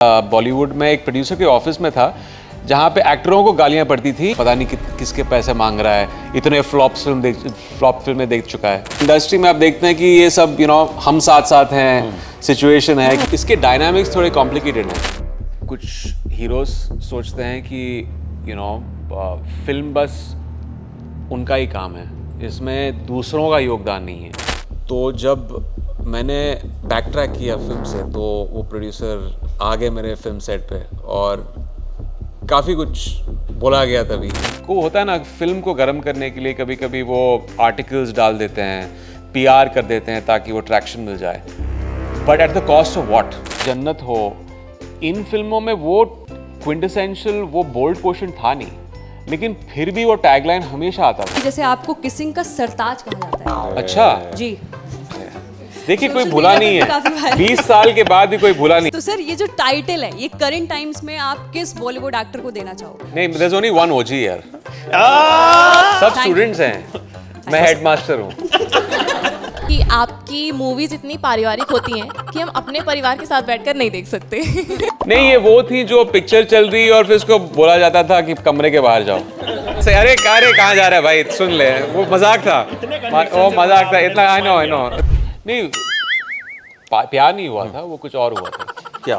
बॉलीवुड में एक प्रोड्यूसर के ऑफिस में था जहाँ पे एक्टरों को गालियाँ पड़ती थी, पता नहीं किसके पैसे मांग रहा है, इतने फ्लॉप फिल्में देख चुका है। इंडस्ट्री में आप देखते हैं कि ये सब हम साथ साथ हैं, सिचुएशन है, इसके डायनामिक्स थोड़े कॉम्प्लिकेटेड हैं। कुछ हीरोज सोचते हैं कि फिल्म बस उनका ही काम है, इसमें दूसरों का योगदान नहीं है। तो जब मैंने बैक ट्रैक किया फिल्म से तो वो प्रोड्यूसर आ गए मेरे फिल्म सेट पे और काफ़ी कुछ बोला गया। तभी को होता है ना, फिल्म को गर्म करने के लिए कभी कभी वो आर्टिकल्स डाल देते हैं, पीआर कर देते हैं ताकि वो ट्रैक्शन मिल जाए, but at the cost of what. जन्नत हो, इन फिल्मों में वो क्विंटेसेंशियल वो बोल्ड पोर्शन था नहीं, लेकिन फिर भी वो टैगलाइन हमेशा आता था। जैसे आपको किसिंग का सरताज कहा जाता है। अच्छा जी, देखिए कोई भूला नहीं है, 20 साल के बाद भी कोई भूला नहीं। तो सर ये जो टाइटल है, ये करंट टाइम्स में आप किस बॉलीवुड एक्टर को देना चाहोगे? नहीं, there's only one OG यार, सब स्टूडेंट्स हैं, मैं हेडमास्टर हूँ। कि आपकी मूवीज इतनी पारिवारिक होती हैं कि हम अपने परिवार के साथ बैठकर नहीं देख सकते। नहीं, ये वो थी जो पिक्चर चल रही और फिर उसको बोला जाता था कि कमरे के बाहर जाओ। अरे कहाँ जा रहा है भाई, सुन ले, वो मजाक था, वो मजाक था, इतना आई नो। नहीं, प्यार नहीं हुआ था, वो कुछ और हुआ था। क्या?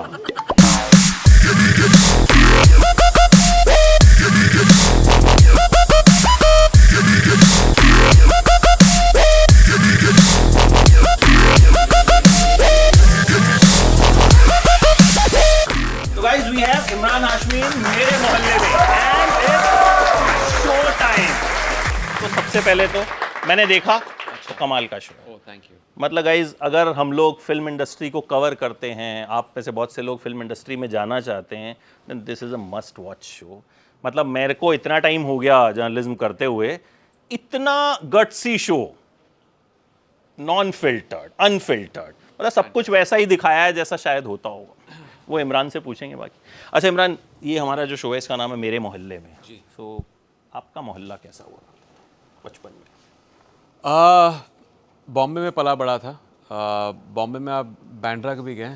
तो guys we have Emraan Hashmi मेरे मोहल्ले में एंड इट्स शो टाइम। तो सबसे पहले तो मैंने देखा तो कमाल का शो। Thank you. मतलब गाइज, अगर हम लोग फिल्म इंडस्ट्री को कवर करते हैं, आप में से बहुत से लोग फिल्म इंडस्ट्री में जाना चाहते हैं, then this is a must watch show. मतलब मेरे को इतना टाइम हो गया जर्नलिज्म करते हुए, इतना gutsy show, non filtered, unfiltered, मतलब सब कुछ वैसा ही दिखाया है जैसा शायद होता होगा। वो इमरान से पूछेंगे बाकी। अच्छा इमरान, ये हमारा जो शो है इसका नाम है मेरे मोहल्ले में। जी। सो आपका मोहल्ला कैसा हुआ बचपन में? बॉम्बे में पला बड़ा था। बॉम्बे में आप बांद्रा कभी गए?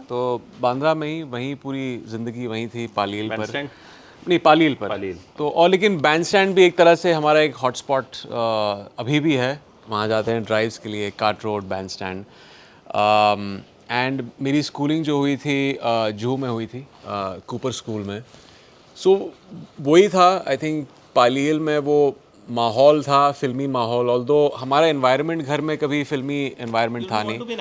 तो बांद्रा में ही, वहीं पूरी ज़िंदगी वहीं थी, पालील पर। नहीं, पालील पर। तो और लेकिन बैंड स्टैंड भी एक तरह से हमारा एक हॉटस्पॉट अभी भी है, वहाँ जाते हैं ड्राइव्स के लिए, cart road, band stand. And मेरी स्कूलिंग जो हुई थी जूहू में हुई थी, कूपर स्कूल में। सो वही था, आई थिंक पालील में वो माहौल था, फिल्मी माहौल। ऑल्दो हमारा एनवायरनमेंट घर में कभी फिल्मी एनवायरनमेंट था नहीं।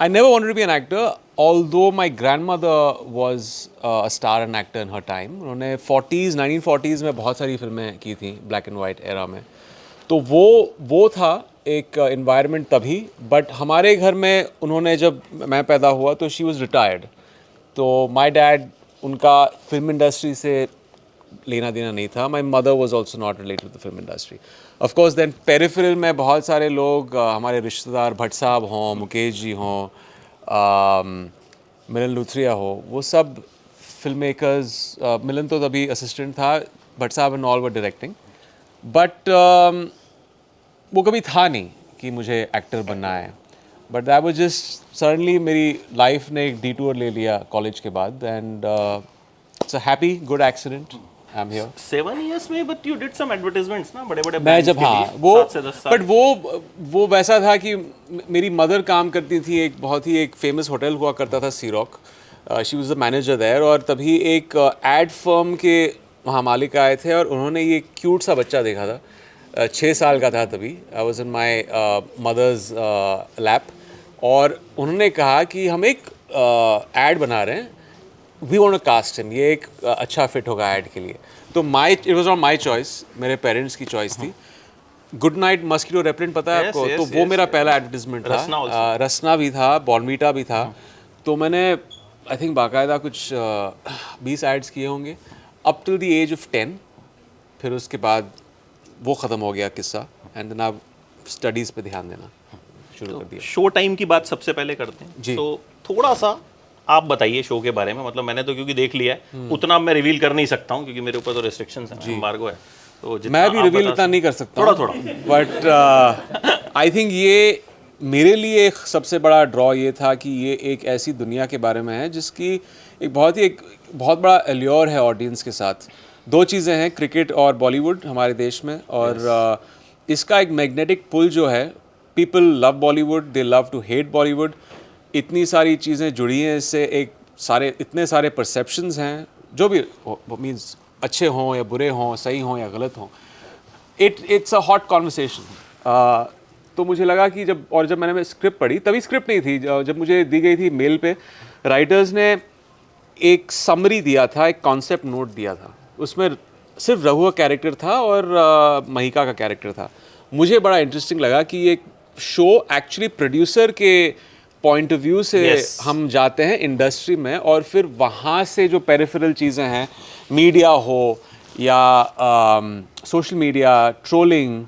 I never wanted to be an actor, although my grandmother was a star and actor in her time. उन्होंने 1940s में बहुत सारी फिल्में की थी ब्लैक एंड वाइट एरा में। तो वो था एक एनवायरनमेंट तभी। बट हमारे घर में उन्होंने, जब मैं पैदा हुआ तो शी वाज रिटायर्ड, तो माय डैड, उनका फिल्म इंडस्ट्री से लेना देना नहीं था। My mother was also not related to the film industry. Of course then peripheral में बहुत सारे लोग, हमारे रिश्तेदार, भट्ट साहब हों, मुकेश जी हों, मिलन लुथरिया हो, वो सब फिल्म मेकर्स। मिलन तो तभी असिस्टेंट था, भट्ट साहब and all were directing. But वो कभी था नहीं कि मुझे एक्टर बनना है। But that was just suddenly मेरी लाइफ ने एक डिटूर ले लिया कॉलेज के बाद, and it's a happy good accident. I'm here. 7 years में, but you did some advertisements ना, बड़े-बड़े मैं जब, हाँ, वो, 7 से 10 साल। बट वो वैसा था कि मेरी मदर काम करती थी एक बहुत ही एक फेमस होटल हुआ करता था, Sea Rock. She was the manager there, और तभी एक एड फर्म के वहाँ मालिक आए थे और उन्होंने ये क्यूट सा बच्चा देखा था, 6 साल का था तभी। I was in my mother's lap, और उन्होंने कहा कि हम एक एड बना रहे हैं, we want to cast him, ये एक अच्छा फिट होगा ऐड के लिए। तो it was not my choice, मेरे पेरेंट्स की चॉइस थी। गुड नाइट मस्किटो रेपेलेंट पता है आपको? तो वो मेरा पहला एडवर्टिजमेंट था। रसना भी था, बॉर्नवीटा भी था। तो मैंने आई थिंक बाकायदा कुछ 20 एड्स किए होंगे up till the age of 10। फिर उसके बाद वो ख़त्म हो गया किस्सा, एंड देन आप स्टडीज़ पे ध्यान देना शुरू कर दिया। शो टाइम की बात सबसे पहले करते हैं जी। तो थोड़ा सा आप बताइए शो के बारे में। मतलब मैंने तो क्योंकि देख लिया है, उतना मैं रिवील कर नहीं सकता हूँ क्योंकि मेरे ऊपर तो रिस्ट्रिक्शंस हैं, एम्बार्गो है। तो मैं भी रिवील इतना नहीं कर सकता, थोड़ा। बट आई थिंक ये मेरे लिए एक सबसे बड़ा ड्रॉ ये था कि ये एक ऐसी दुनिया के बारे में है जिसकी एक बहुत बड़ा एल्योर है ऑडियंस के साथ। दो चीज़ें हैं, क्रिकेट और बॉलीवुड हमारे देश में, और इसका एक मैग्नेटिक पुल जो है, people love Bollywood, they love to hate Bollywood. इतनी सारी चीज़ें जुड़ी हैं इससे, इतने सारे परसेप्शंस हैं, जो भी मीन्स अच्छे हों या बुरे हों, सही हों या गलत हों, इट्स अ हॉट कॉन्वर्सेशन। तो मुझे लगा कि जब मैंने स्क्रिप्ट पढ़ी, तभी स्क्रिप्ट नहीं थी, जब मुझे दी गई थी मेल पे, राइटर्स ने एक समरी दिया था, एक कॉन्सेप्ट नोट दिया था, उसमें सिर्फ रघु का कैरेक्टर था और महिका का कैरेक्टर था। मुझे बड़ा इंटरेस्टिंग लगा कि ये शो एक्चुअली प्रोड्यूसर के पॉइंट ऑफ व्यू से हम जाते हैं इंडस्ट्री में, और फिर वहाँ से जो पेरिफेरल चीज़ें हैं, मीडिया हो या सोशल मीडिया, ट्रोलिंग,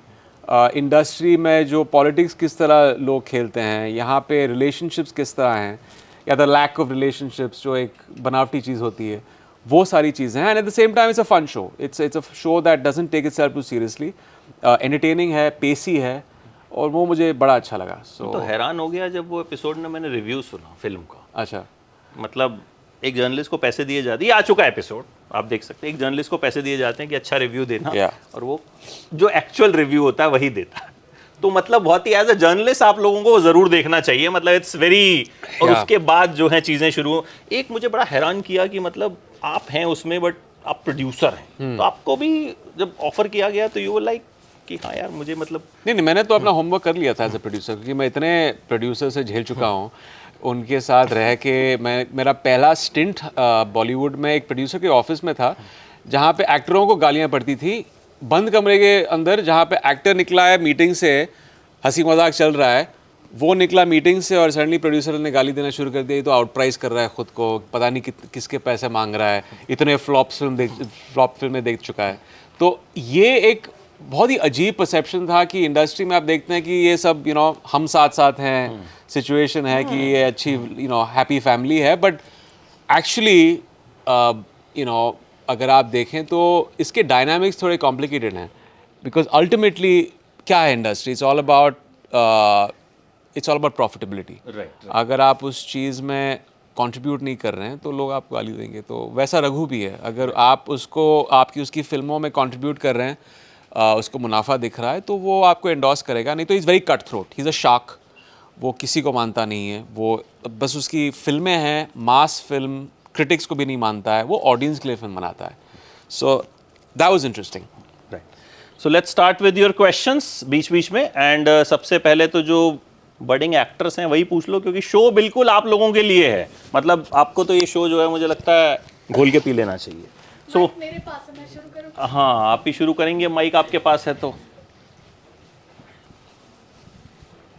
इंडस्ट्री में जो पॉलिटिक्स किस तरह लोग खेलते हैं, यहाँ पे रिलेशनशिप्स किस तरह हैं, या द लैक ऑफ रिलेशनशिप्स जो एक बनावटी चीज़ होती है, वो सारी चीज़ें हैं। And at the same time it's a fun show, it's a show that doesn't take itself too seriously, entertaining है, पेसी है, और वो मुझे बड़ा अच्छा लगा। तो हैरान हो गया जब वो एपिसोड में मैंने रिव्यू सुना फिल्म का। अच्छा, मतलब एक जर्नलिस्ट को पैसे दिए जाते हैं, ये आ चुका है एपिसोड, आप देख सकते हैं, एक जर्नलिस्ट को पैसे दिए जाते हैं कि अच्छा रिव्यू देना, और वो जो एक्चुअल रिव्यू होता है वही देता है। तो मतलब बहुत ही एज अ जर्नलिस्ट आप लोगों को वो जरूर देखना चाहिए, मतलब इट्स वेरी। और उसके बाद जो है चीजें शुरू, एक मुझे बड़ा हैरान किया कि मतलब आप हैं उसमें बट आप प्रोड्यूसर हैं, तो आपको भी जब ऑफर किया गया तो यू वर लाइक कि हाँ यार मुझे मतलब नहीं, मैंने तो अपना होमवर्क कर लिया था एज ए प्रोड्यूसर, क्योंकि मैं इतने प्रोड्यूसर से झेल चुका हूँ, उनके साथ रह के। मेरा पहला स्टिंट बॉलीवुड में एक प्रोड्यूसर के ऑफिस में था, जहाँ पे एक्टरों को गालियाँ पड़ती थी बंद कमरे के अंदर, जहाँ पे एक्टर निकला है मीटिंग से, हंसी मजाक चल रहा है, वो निकला मीटिंग से और सडनली प्रोड्यूसर ने गाली देना शुरू कर दिया, तो आउट प्राइस कर रहा है खुद को, पता नहीं किसके पैसे मांग रहा है, इतने फ्लॉप फिल्में देख चुका है। तो ये एक बहुत ही अजीब परसेप्शन था कि इंडस्ट्री में आप देखते हैं कि ये सब हम साथ साथ हैं, सिचुएशन है कि ये अच्छी हैप्पी फैमिली है, बट एक्चुअली अगर आप देखें तो इसके डायनामिक्स थोड़े कॉम्प्लिकेटेड हैं, बिकॉज अल्टीमेटली क्या है industry, it's all about profitability. अगर आप उस चीज़ में कंट्रीब्यूट नहीं कर रहे हैं तो लोग आपको गाली देंगे। तो वैसा रघु भी है, अगर आप उसकी फिल्मों में कंट्रीब्यूट कर रहे हैं, उसको मुनाफा दिख रहा है, तो वो आपको एंडोर्स करेगा, नहीं तो is very cut throat, he is a shark, वो किसी को मानता नहीं है, वो बस उसकी फिल्में हैं, मास फिल्म, क्रिटिक्स को भी नहीं मानता है, वो ऑडियंस के लिए फिल्म बनाता है। So that was interesting. Right, so let's start with your questions बीच बीच में, एंड सबसे पहले तो जो बडिंग एक्टर्स हैं वही पूछ लो, क्योंकि शो बिल्कुल आप लोगों के लिए है, मतलब आपको तो ये शो जो है मुझे लगता है घोल के पी लेना चाहिए। सो मेरे पास है, मैं शुरू करूं? हाँ, आप ही शुरू करेंगे, माइक आपके पास है तो।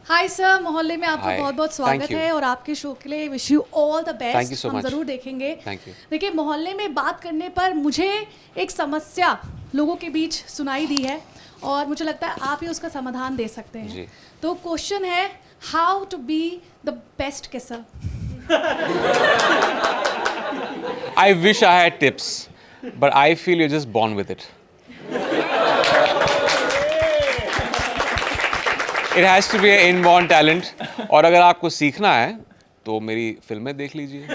हाय सर, मोहल्ले में आपका Hi. बहुत बहुत Thank स्वागत you. है, और आपके शो के लिए wish you all the Thank you best. so हम much. जरूर देखेंगे। Thank you. देखिए, मोहल्ले में बात करने पर मुझे एक समस्या लोगों के बीच सुनाई दी है, और मुझे लगता है आप ही उसका समाधान दे सकते हैं। जी। तो क्वेश्चन है, how to be the best kisser? I wish I had tips, but I feel you're just born with it. It has to be an inborn talent. और अगर आपको सीखना है तो मेरी फिल्में देख लीजिए।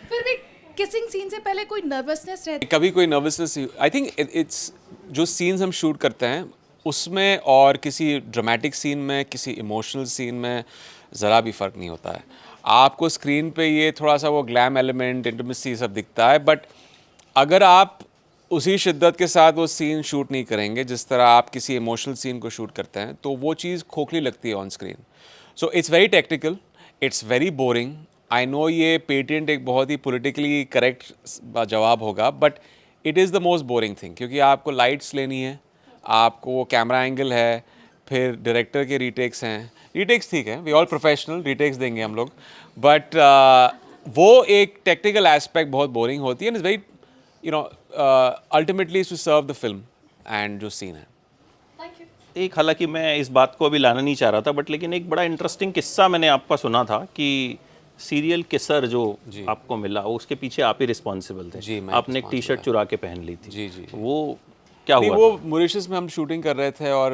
फिर भी किसिंग सीन से पहले कोई नर्वसनेस रहती? कभी कोई नर्वसनेस, आई थिंक इट्स जो सीन्स हम शूट करते हैं उसमें और किसी ड्रामेटिक सीन में, किसी इमोशनल सीन में ज़रा भी फ़र्क नहीं होता है। आपको स्क्रीन पे ये थोड़ा सा वो ग्लैम एलिमेंट, इंटिमेसी सब दिखता है, बट अगर आप उसी शिद्दत के साथ वो सीन शूट नहीं करेंगे जिस तरह आप किसी इमोशनल सीन को शूट करते हैं, तो वो चीज़ खोखली लगती है on screen. So it's very technical, it's very boring. I know ये पेटेंट एक बहुत ही पॉलिटिकली करेक्ट जवाब होगा, but it is the most boring thing, क्योंकि आपको लाइट्स लेनी है, आपको वो कैमरा एंगल है, फिर डायरेक्टर के रीटेक्स हैं। रीटेक्स ठीक है, वी ऑल प्रोफेशनल, रीटेक्स देंगे हम लोग, बट वो एक टेक्निकल एस्पेक्ट बहुत बोरिंग होती है, and it's very ultimately to serve the film and जो सीन है। एक, हालांकि मैं इस बात को अभी लाना नहीं चाह रहा था, बट लेकिन एक बड़ा इंटरेस्टिंग किस्सा मैंने आपका सुना था कि सीरियल किसर जो आपको मिला, उसके पीछे आप ही रिस्पॉन्सिबल थे। जी, मैं आपने एक टी शर्ट चुरा के पहन ली थी। जी। वो क्या नहीं, हुआ वो था? मॉरिशस में हम शूटिंग कर रहे थे, और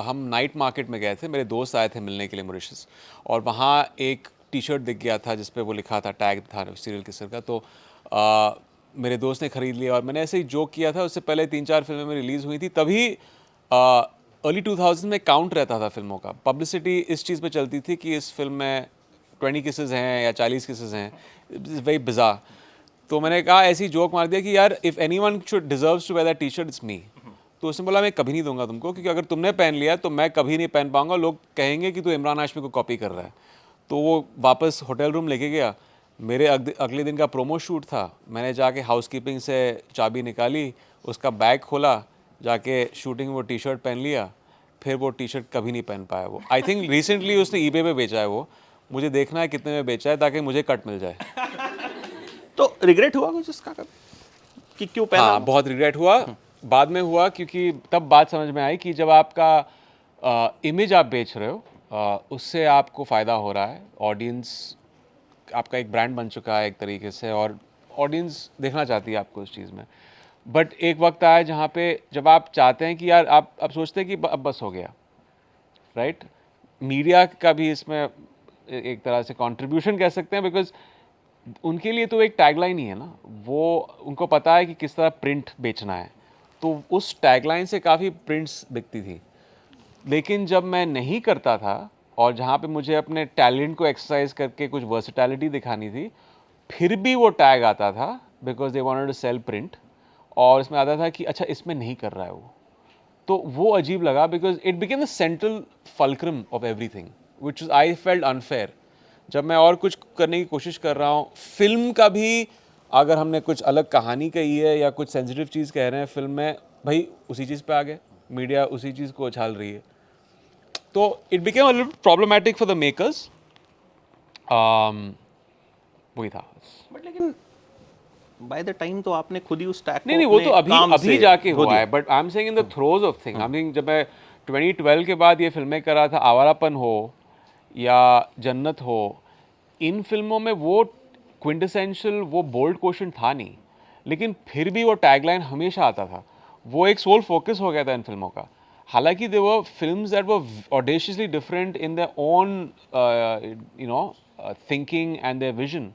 हम नाइट मार्केट में गए थे, मेरे दोस्त आए थे मिलने के लिए मॉरिशस, और वहाँ एक टी शर्ट दिख गया था जिस पे वो लिखा था, टैग था सीरियल किसर का, तो मेरे दोस्त ने ख़रीद लिया और मैंने ऐसे ही जोक किया था। उससे पहले 3-4 फिल्में में रिलीज़ हुई थी, तभी अर्ली 2000 में काउंट रहता था फिल्मों का। पब्लिसिटी इस चीज़ पे चलती थी कि इस फिल्म में 20 किसेस हैं या 40 किसेस हैं, इट्स वेरी बिज़ार। तो मैंने कहा, ऐसी जोक मार दिया कि यार if anyone should deserves to wear that T shirt it's me. तो उसने बोला मैं कभी नहीं दूंगा तुमको, क्योंकि अगर तुमने पहन लिया तो मैं कभी नहीं पहन पाऊंगा, लोग कहेंगे कि तू इमरान हाशमी को कॉपी कर रहा है। तो वो वापस होटल रूम लेके गया। मेरे अगले दिन का प्रोमो शूट था, मैंने जाके हाउसकीपिंग से चाबी निकाली, उसका बैग खोला, जाके शूटिंग वो टी शर्ट पहन लिया, फिर वो टी शर्ट कभी नहीं पहन पाया वो। आई थिंक रिसेंटली उसने ईबे पे बेचा है वो, मुझे देखना है कितने में बेचा है ताकि मुझे कट मिल जाए। तो रिग्रेट हुआ कुछ इसका कभी कि क्यों पहना? हाँ, बहुत रिग्रेट हुआ। बाद में हुआ, क्योंकि तब बात समझ में आई कि जब आपका इमेज आप बेच रहे हो, उससे आपको फ़ायदा हो रहा है। ऑडियंस आपका एक ब्रांड बन चुका है एक तरीके से, और ऑडियंस देखना चाहती है आपको उस चीज़ में। बट एक वक्त आया जहाँ पे जब आप चाहते हैं कि यार आप सोचते हैं कि अब बस हो गया, राइट? मीडिया का भी इसमें एक तरह से कंट्रीब्यूशन कह सकते हैं, बिकॉज उनके लिए तो एक टैगलाइन ही है ना, वो उनको पता है कि किस तरह प्रिंट बेचना है, तो उस टैगलाइन से काफ़ी प्रिंट्स बिकती थी। लेकिन जब मैं नहीं करता था और जहाँ पे मुझे अपने टैलेंट को एक्सरसाइज करके कुछ वर्सेटैलिटी दिखानी थी, फिर भी वो टैग आता था because they wanted to sell print, और इसमें आता था कि अच्छा इसमें नहीं कर रहा है वो। तो वो अजीब लगा, because it became the central fulcrum of everything which I felt unfair. जब मैं और कुछ करने की कोशिश कर रहा हूँ, फिल्म का भी अगर हमने कुछ अलग कहानी कही है या कुछ सेंसिटिव चीज़ कह रहे हैं फिल्म में, भाई उसी चीज़ पे आ गए, मीडिया उसी चीज़ को उछाल रही है। तो it became a little problematic for the makers. वही था। बट लेकिन बाय द टाइम तो आपने खुद ही उस टैग को नहीं, वो तो अपने अभी जाके हुआ है, but I am saying in the throws of thing. I mean जब मैं 2012 के बाद ये फिल्में कर रहा था, आवारापन हो या जन्नत हो, इन फिल्मों में वो क्विंटेसेंशियल, वो बोल्ड क्वेश्चन था नहीं, लेकिन फिर भी वो टैगलाइन हमेशा आता था। वो एक सोल फोकस हो गया था इन फिल्मों का। हालांकि they were films that were audaciously different in their own thinking and their vision,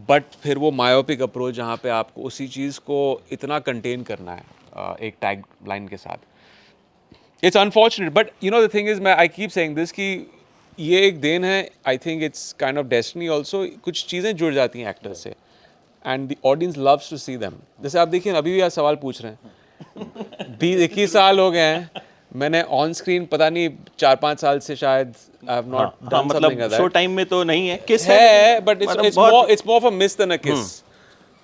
but फिर वो मायोपिक अप्रोच जहाँ पे आपको उसी चीज़ को इतना कंटेन करना है एक टैग लाइन के साथ। It's unfortunate, but you know the thing is, मैं आई कीप सेइंग दिस कि ये एक देन है। I think it's kind of destiny also. कुछ चीज़ें जुड़ जाती हैं एक्टर्स से and the audience loves to see them. जैसे आप देखिए अभी भी आप सवाल पूछ रहे हैं, 20-21 साल हो गए हैं, मैंने ऑन स्क्रीन पता नहीं 4-5 साल से शायद I have not done something like that. Show time में तो नहीं है, किस है, but it's more of a miss than a kiss.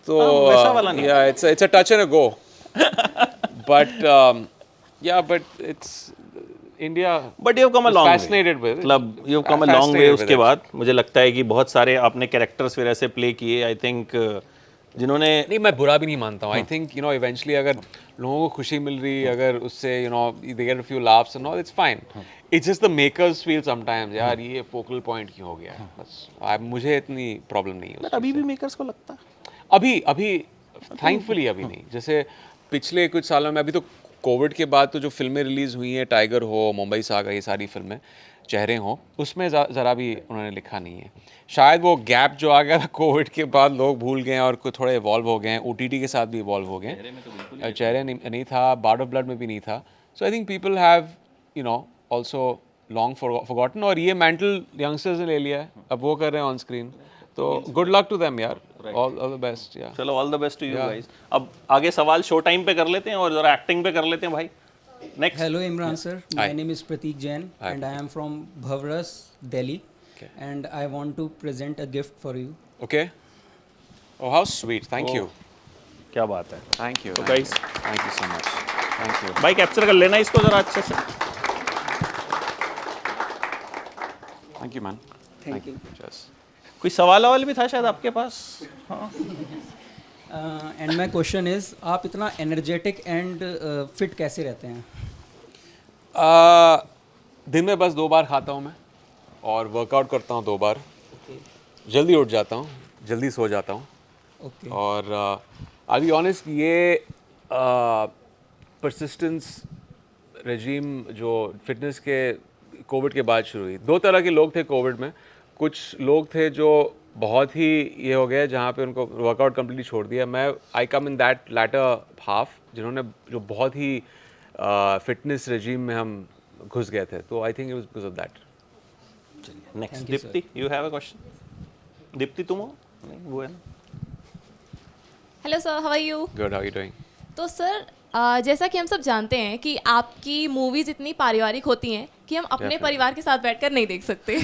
तो वैसा वाला नहीं। yeah, it's a touch and a go. But yeah, but it's India. But you come a is long fascinated with it. मतलब you come a long way. Fascinated with उसके it. बाद मुझे लगता है कि बहुत सारे आपने कैरेक्टर्स फिर ऐसे प्ले किए, आई थिंक जिन्होंने नहीं, मैं बुरा भी नहीं मानता हूँ। I think you know eventually अगर लोगों को खुशी मिल रही, अगर उससे you know they get a few laughs and all, it's fine. It's just the makers feel sometimes यार ये फोकल पॉइंट क्यों हो गया है, बस मुझे इतनी प्रॉब्लम नहीं है बट अभी भी मेकर्स को लगता है। अभी थैंकफुली अभी नहीं। जैसे पिछले कुछ सालों में, अभी तो कोविड के बाद तो जो फिल्में रिलीज़ हुई हैं, टाइगर हो, मुंबई सागा, ये सारी फिल्में, चेहरे हों, उसमें ज़रा भी उन्होंने लिखा नहीं है। शायद वो गैप जो आ गया था कोविड के बाद, लोग भूल गए हैं और कुछ थोड़े इवॉल्व हो गए हैं, OTT के साथ भी इवॉल्व हो गए हैं। चेहरे नहीं था, बार्ड ऑफ ब्लड में भी नहीं था। So I think people have you know also long forgotten, और ये मेंटल यंगस्टर्स ने ले लिया है, अब वो कर रहे हैं ऑन स्क्रीन। तो गुड लक टू देम यार, ऑल द बेस्ट। या चलो all the best to you guys. अब आगे सवाल शो टाइम पे कर लेते हैं और जरा एक्टिंग पे कर लेते हैं भाई। Next. Hello Imran sir, my Hi. name is Prateek Jain and I am from Bhavras, Delhi, and I want to present a gift for you. Okay, oh how sweet, thank you, क्या बात है। Thank you, तो guys, thank you so much, thank you. भाई capture कर लेना इसको जरा अच्छे से। Thank you man, Thank you. कोई सवाल भी था शायद आपके पास? हाँ। And my question is, आप इतना energetic and fit कैसे रहते हैं? दिन में बस 2 बार खाता हूँ मैं, और वर्कआउट करता हूँ 2 बार। जल्दी उठ जाता हूँ, जल्दी सो जाता हूँ। Okay. और आई बी ऑनेस्ट, ये परसिस्टेंस रेजीम जो फिटनेस के कोविड के बाद शुरू हुई, 2 तरह के लोग थे कोविड में। कुछ लोग थे जो बहुत ही ये हो गए जहाँ पे उनको वर्कआउट कम्प्लीटली छोड़ दिया. मैं आई कम इन दैट लैटर हाफ जिन्होंने जो बहुत ही फिटनेस रेजीम में हम घुस गए थे. तो I think it was because of that. Next Deepti, you have a question. Deepti तुम हो? नहीं, वो है ना. Hello sir, how are you? Good, how are you doing? तो सर जैसा कि हम सब जानते हैं कि आपकी मूवीज इतनी पारिवारिक होती हैं कि हम अपने परिवार के साथ बैठकर नहीं देख सकते.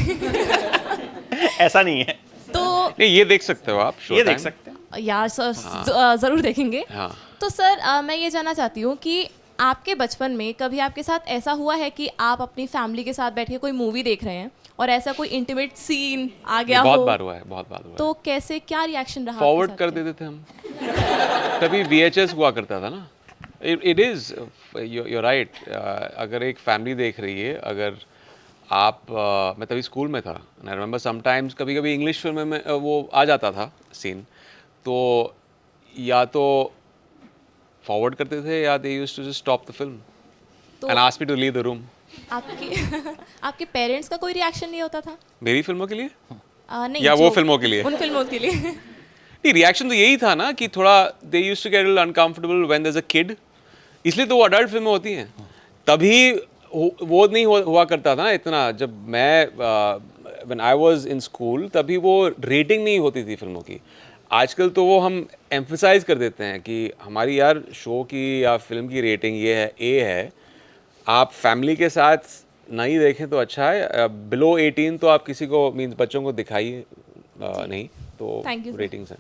ऐसा नहीं है. तो नहीं, ये देख सकते हो आप. ये देख सकते हैं. यार सर ज़रूर देखेंगे. हाँ. तो सर मैं ये जानना चाहती हूँ कि आपके बचपन में कभी आपके साथ ऐसा हुआ है कि आप अपनी फैमिली के साथ बैठ के कोई मूवी देख रहे हैं और ऐसा कोई इंटीमेट सीन आ गया बहुत हो? बार हुआ है, बहुत बार हुआ है. तो कैसे, क्या रिएक्शन रहा? फॉरवर्ड आपके कर साथ? देते थे हम. तभी VHS हुआ करता था ना. It is, you're right. अगर एक फैमिली देख रही है, अगर आप मैं तभी स्कूल में था. आई रिमेंबर समटाइम्स कभी कभी इंग्लिश फिल्म में वो आ जाता था सीन, तो या तो फॉरवर्ड करते थे या they used to just stop the film and ask me to leave the room. आपके आपके पेरेंट्स का कोई रिएक्शन नहीं होता था? मेरी फिल्मों के लिए नहीं, या वो जो- फिल्मों के लिए? उन फिल्मों के लिए. नहीं, रिएक्शन तो यही था ना कि थोड़ा they used to get uncomfortable when there is a kid. इसलिए तो वो अडल्ट फिल्में होती हैं. तभी वो नहीं हुआ करता था ना इतना. जब मैं when I was in school तभी वो रेटिंग नहीं होती थी फिल्मों की. आजकल तो वो हम एम्फसाइज कर देते हैं कि हमारी यार शो की या फिल्म की रेटिंग ये है, A है. आप फैमिली के साथ नहीं देखें तो अच्छा है. बिलो 18 तो आप किसी को मीन्स बच्चों को दिखाइए नहीं. तो Thank you, sir. रेटिंग्स हैं.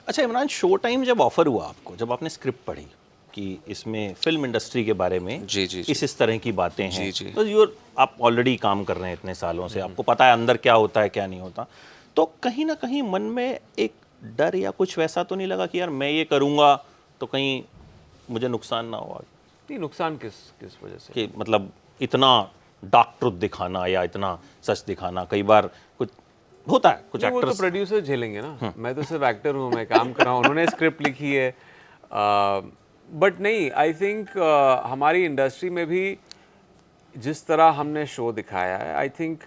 अच्छा इमरान, शो टाइम जब ऑफर हुआ आपको, जब आपने स्क्रिप्ट पढ़ी कि इसमें फिल्म इंडस्ट्री के बारे में जी, जी, जी. इस तरह की बातें हैं, जी, जी. तो आप ऑलरेडी काम कर रहे हैं इतने सालों से, आपको पता है अंदर क्या होता है क्या नहीं होता, तो कहीं ना कहीं मन में एक डर या कुछ वैसा तो नहीं लगा कि यार मैं ये करूँगा तो कहीं मुझे नुकसान ना हो? नहीं, नुकसान किस वजह से? कि मतलब इतना डार्क ट्रुथ दिखाना या इतना सच दिखाना, कई बार कुछ होता है, कुछ नहीं, वो तो एक्टर्स. प्रोड्यूसर झेलेंगे ना. मैं तो सिर्फ एक्टर हूँ, मैं काम कर रहा हूँ. उन्होंने स्क्रिप्ट लिखी है. बट नहीं, आई थिंक हमारी इंडस्ट्री में भी जिस तरह हमने शो दिखाया है, I think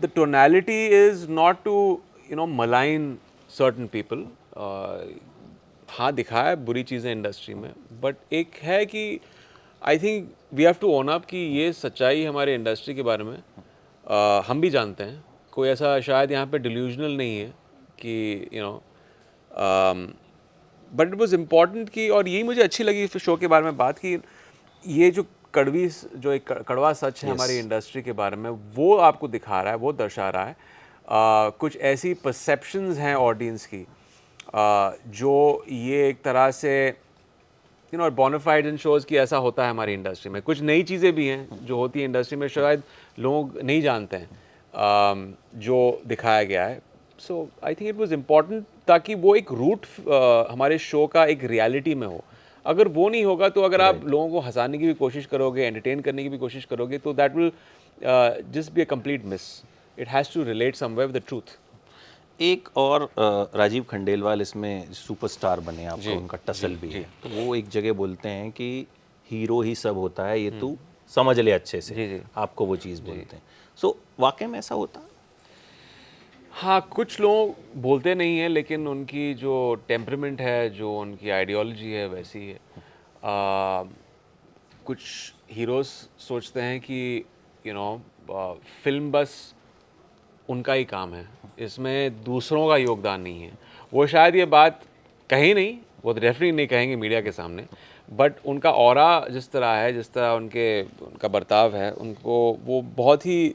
the tonality is not to malign certain people. हाँ, दिखाया है बुरी चीज़ें इंडस्ट्री में, बट एक है कि I think we have to own up कि ये सच्चाई हमारे इंडस्ट्री के बारे में हम भी जानते हैं. कोई ऐसा शायद यहाँ पे डिल्यूजनल नहीं है कि बट इट वाज इम्पॉर्टेंट कि, और यही मुझे अच्छी लगी शो के बारे में बात की, ये जो जो एक कड़वा सच है हमारी इंडस्ट्री के बारे में, वो आपको दिखा रहा है, वो दर्शा रहा है. कुछ ऐसी परसेप्शंस हैं ऑडियंस की जो ये एक तरह से बोनाफाइड इन शोज़ की ऐसा होता है हमारी इंडस्ट्री में. कुछ नई चीज़ें भी हैं जो होती हैं इंडस्ट्री में, शायद लोग नहीं जानते हैं जो दिखाया गया है. So I think it was important ताकि वो एक रूट हमारे शो का एक रियलिटी में हो. अगर वो नहीं होगा तो अगर आप लोगों को हंसाने की भी कोशिश करोगे, एंटरटेन करने की भी कोशिश करोगे, तो that will just be a complete miss. It has to relate somewhere with the truth. एक और राजीव खंडेलवाल इसमें सुपरस्टार बने, आपको उनका टसल भी है, तो वो एक जगह बोलते हैं कि हीरो ही सब होता है, ये तू समझ ले अच्छे से. जी. आपको वो चीज़ बोलते हैं. सो वाकई में ऐसा होता है? हाँ, कुछ लोग बोलते नहीं हैं, लेकिन उनकी जो टेम्परामेंट है, जो उनकी आइडियोलॉजी है, वैसी है. कुछ हीरोज़ सोचते हैं कि फिल्म बस उनका ही काम है, इसमें दूसरों का योगदान नहीं है. वो शायद ये बात कहीं नहीं, वो तो डेफिनेटली नहीं कहेंगे मीडिया के सामने, बट उनका ऑरा जिस तरह है, जिस तरह उनका बर्ताव है, उनको वो बहुत ही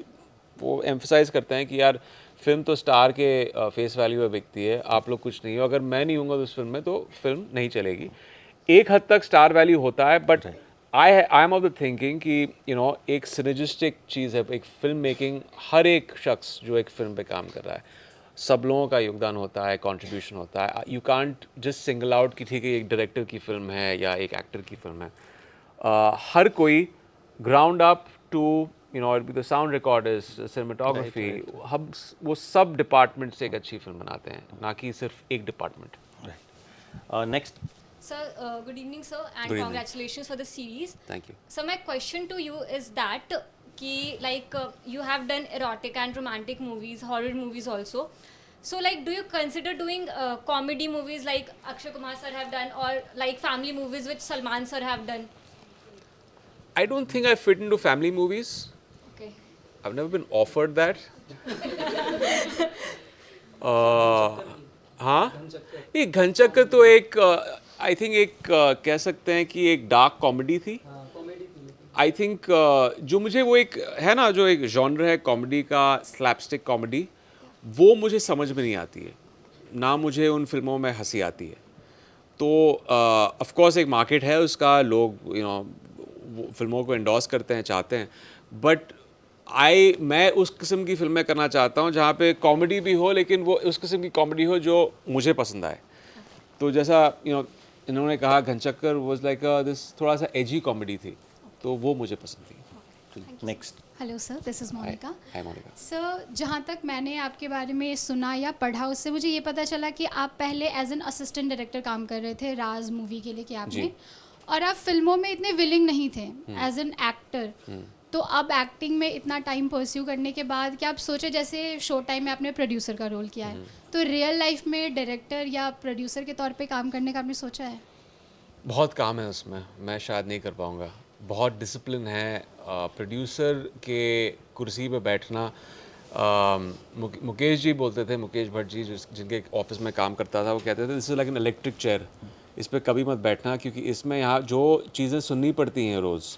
वो एम्फसाइज़ करते हैं कि यार फिल्म तो स्टार के फेस वैल्यू पे बिकती है, आप लोग कुछ नहीं हो. अगर मैं नहीं हूँगा तो उस फिल्म में तो फिल्म नहीं चलेगी. एक हद तक स्टार वैल्यू होता है, but I am of the thinking कि एक सिनर्जिस्टिक चीज़ है एक फिल्म मेकिंग. हर एक शख्स जो एक फिल्म पे काम कर रहा है, सब लोगों का योगदान होता है, कंट्रीब्यूशन होता है. You can't just single out कि ठीक है एक डायरेक्टर की फिल्म है या एक एक्टर की फिल्म है. हर कोई ground up to the sound recorders, cinematography, हम वो सब डिपार्टमेंट से एक अच्छी फिल्म बनाते हैं, ना कि सिर्फ एक department. Next. Sir, good evening, sir, and Good evening. congratulations for the series. Thank you. So my question to you is that कि like you have done erotic and romantic movies, horror movies also. So like, do you consider doing comedy movies like Akshay Kumar sir have done, or like family movies which Salman sir have done? I don't think I fit into family movies. Okay. I've never been offered that. हाँ, ये घनचक्कर तो एक I think एक कह सकते हैं कि एक डार्क कॉमेडी थी. आई थिंक जो मुझे वो एक है ना, जो एक जॉनर है कॉमेडी का, स्लैपस्टिक कॉमेडी, वो मुझे समझ में नहीं आती है, ना मुझे उन फिल्मों में हंसी आती है. तो ऑफ कोर्स एक मार्केट है उसका, लोग फिल्मों को एंडोर्स करते हैं, चाहते हैं, बट मैं उस किस्म की फिल्में करना चाहता हूँ जहाँ पे कॉमेडी भी हो, लेकिन वो उस किस्म की कॉमेडी हो जो मुझे पसंद आए. तो जैसा इन्होंने कहा घनचक्कर वाज लाइक दिस थोड़ा सा एजी कॉमेडी थी, तो वो मुझे पसंद थी. Next. Hello sir, this is Monika. Hi Monika. Sir, जहाँ तक मैंने आपके बारे में सुना या पढ़ा, उससे मुझे ये पता चला कि आप पहले एज एन असिस्टेंट डायरेक्टर काम कर रहे थे राज मूवी के लिए, कि आपने, और आप फिल्मों में इतने विलिंग नहीं थे एज एन एक्टर. तो अब एक्टिंग में इतना टाइम परस्यू करने के बाद क्या आप सोचे, जैसे शो टाइम में आपने प्रोड्यूसर का रोल किया है, तो रियल लाइफ में डायरेक्टर या प्रोड्यूसर के तौर पे काम करने का आपने सोचा है? बहुत काम है उसमें, मैं शायद नहीं कर पाऊँगा. बहुत डिसिप्लिन है. प्रोड्यूसर के कुर्सी पे बैठना, मुकेश जी बोलते थे, मुकेश भट्ट जी जिनके ऑफिस में काम करता था, वो कहते थे this is like an electric chair, इस पर कभी मत बैठना, क्योंकि इसमें यहाँ जो चीज़ें सुननी पड़ती हैं रोज़,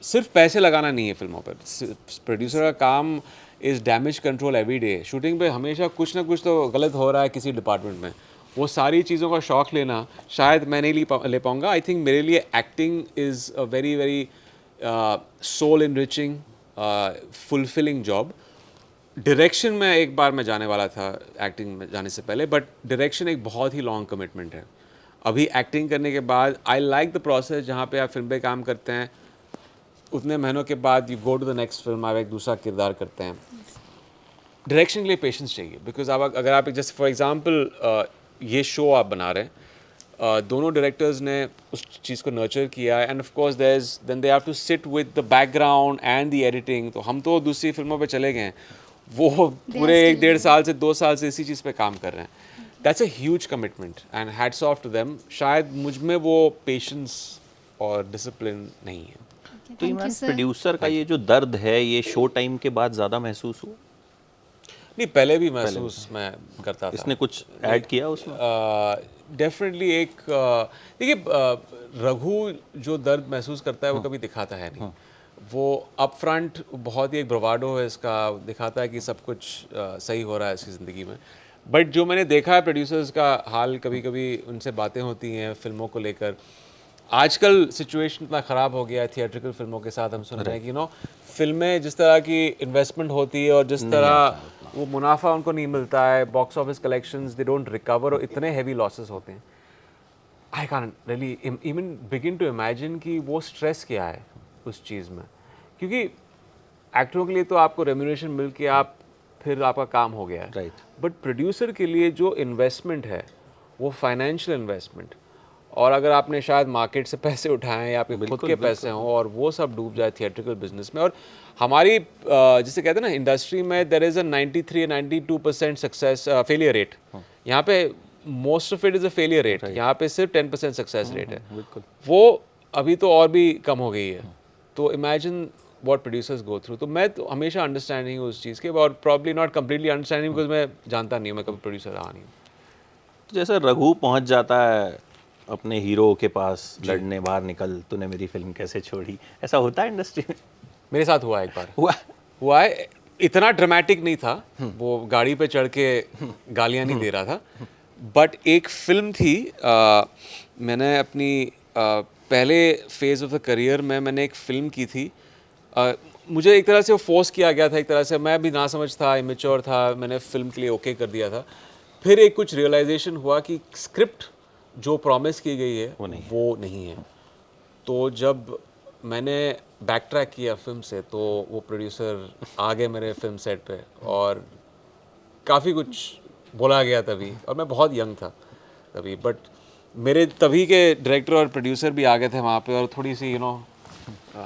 सिर्फ पैसे लगाना नहीं है फिल्मों पर. प्रोड्यूसर का काम is damage control every day. Shooting पे हमेशा कुछ ना कुछ तो गलत हो रहा है किसी डिपार्टमेंट में. वो सारी चीज़ों का शौक़ लेना शायद मैं नहीं ले पाऊँगा. आई थिंक मेरे लिए acting is a very very soul enriching, fulfilling job. Direction में एक बार मैं जाने वाला था एक्टिंग में जाने से पहले, बट डायरेक्शन एक बहुत ही लॉन्ग कमिटमेंट है. अभी एक्टिंग करने के बाद आई लाइक द प्रोसेस, जहाँ पे आप फिल्म पे काम करते हैं, उतने महीनों के बाद you go to the next film, आप एक दूसरा किरदार करते हैं. डायरेक्शन के लिए पेशेंस चाहिए, बिकॉज अगर आप जैसे फॉर एग्जांपल ये शो आप बना रहे हैं, दोनों डायरेक्टर्स ने उस चीज़ को नर्चर किया, and of course then they have to sit with the background and the editing. तो हम तो दूसरी फिल्मों पे चले गए हैं, वो पूरे 1-1.5 साल से 2 साल से इसी चीज़ पे काम कर रहे हैं. That's a huge commitment and hats off to them. शायद मुझ में वो पेशेंस और डिसिप्लिन नहीं है. तो ये प्रोड्यूसर का ये जो दर्द है, ये शो टाइम के बाद ज़्यादा महसूस हुआ? नहीं, पहले भी महसूस मैं करता था. इसने कुछ ऐड किया उसमें? डेफिनेटली एक देखिए, रघु जो दर्द महसूस करता है वो कभी दिखाता है नहीं. वो अप फ्रंट बहुत ही एक ब्रवाडो है इसका, दिखाता है कि सब कुछ सही हो रहा है इसकी ज़िंदगी में. बट जो मैंने देखा है प्रोड्यूसर्स का हाल, कभी कभी उनसे बातें होती हैं फिल्मों को लेकर. आजकल सिचुएशन इतना ख़राब हो गया है थिएट्रिकल फिल्मों के साथ. हम सुन रहे हैं कि फिल्में जिस तरह की इन्वेस्टमेंट होती है और जिस तरह वो मुनाफा उनको नहीं मिलता है, box office collections they don't recover, और इतने हैवी लॉसेस होते हैं. I can really even begin to imagine कि वो स्ट्रेस क्या है उस चीज़ में, क्योंकि एक्टरों के लिए तो आपको रेम्यूनरेशन मिल के आप फिर आपका काम हो गया है. राइट. बट प्रोड्यूसर के लिए जो इन्वेस्टमेंट है वो फाइनेंशियल इन्वेस्टमेंट, और अगर आपने शायद मार्केट से पैसे उठाए या आपके खुद के पैसे हों और वो सब डूब जाए थिएट्रिकल बिजनेस में. और हमारी जिसे कहते हैं ना इंडस्ट्री में, there is a 93-92% success failure rate. यहाँ पे most of it is a failure rate. यहाँ पे सिर्फ 10% सक्सेस रेट है. वो अभी तो और भी कम हो गई है. तो imagine what producers go through. तो मैं तो हमेशा अंडरस्टैंडिंग हूँ उस चीज़ के, और probably not completely understanding, because मैं जानता नहीं हूँ, मैं कभी प्रोड्यूसर रहा नहीं हूँ. तो जैसे रघु पहुंच जाता है अपने हीरो के पास लड़ने, बाहर निकल, तूने मेरी फिल्म कैसे छोड़ी, ऐसा होता है इंडस्ट्री में? मेरे साथ हुआ एक बार. हुआ है. इतना ड्रामेटिक नहीं था, वो गाड़ी पे चढ़ के गालियाँ नहीं दे रहा था. बट एक फिल्म थी, मैंने अपनी पहले फेज़ ऑफ द करियर में मैंने एक फ़िल्म की थी. मुझे एक तरह से वो फोर्स किया गया था, एक तरह से मैं भी ना समझ था, इमेच्योर था, मैंने फ़िल्म के लिए ओके कर दिया था. फिर एक कुछ रियलाइजेशन हुआ कि स्क्रिप्ट जो प्रॉमिस की गई है वो नहीं है. तो जब मैंने बैक ट्रैक किया फिल्म से, तो वो प्रोड्यूसर आ गए मेरे फिल्म सेट पे, और काफ़ी कुछ बोला गया तभी, और मैं बहुत यंग था तभी. बट मेरे तभी के डायरेक्टर और प्रोड्यूसर भी आ गए थे वहाँ पे, और थोड़ी सी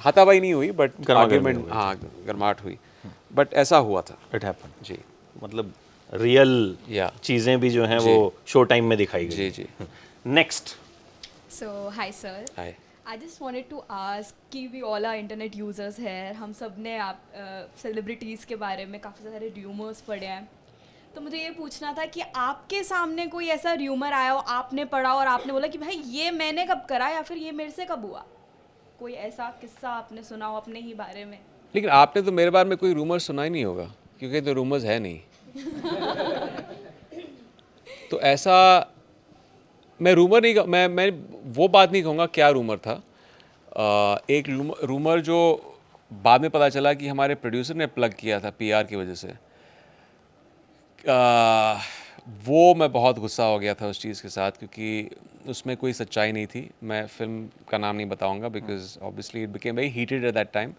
हाथापाई नहीं हुई बट गर्मागर्मी आर्ग्यूमेंट, हुई। हाँ गर्माहट हुई, बट ऐसा हुआ था। It happen. जी मतलब रियल या चीज़ें भी जो हैं जी। वो शो टाइम में दिखाई गई। जी जी। Next. So, hi sir. Hi. I just wanted to ask कि we all are internet users हैं, हम सब ने आप सेलिब्रिटीज़ के बारे में काफ़ी सारे र्यूमर्स पढ़े हैं, तो मुझे ये पूछना था कि आपके सामने कोई ऐसा र्यूमर आया हो, आपने पढ़ा और आपने बोला कि भाई ये मैंने कब करा या फिर ये मेरे से कब हुआ, कोई ऐसा किस्सा आपने सुना हो अपने ही बारे में? लेकिन आपने तो मेरे बारे में कोई रूमर सुना ही नहीं होगा क्योंकि तो रूमर्स है नहीं। तो ऐसा मैं रूमर नहीं मैं वो बात नहीं कहूँगा क्या रूमर था। एक रूमर जो बाद में पता चला कि हमारे प्रोड्यूसर ने प्लग किया था पीआर की वजह से, वो मैं बहुत गुस्सा हो गया था उस चीज़ के साथ क्योंकि उसमें कोई सच्चाई नहीं थी। मैं फिल्म का नाम नहीं बताऊंगा because obviously it became very heated at that time,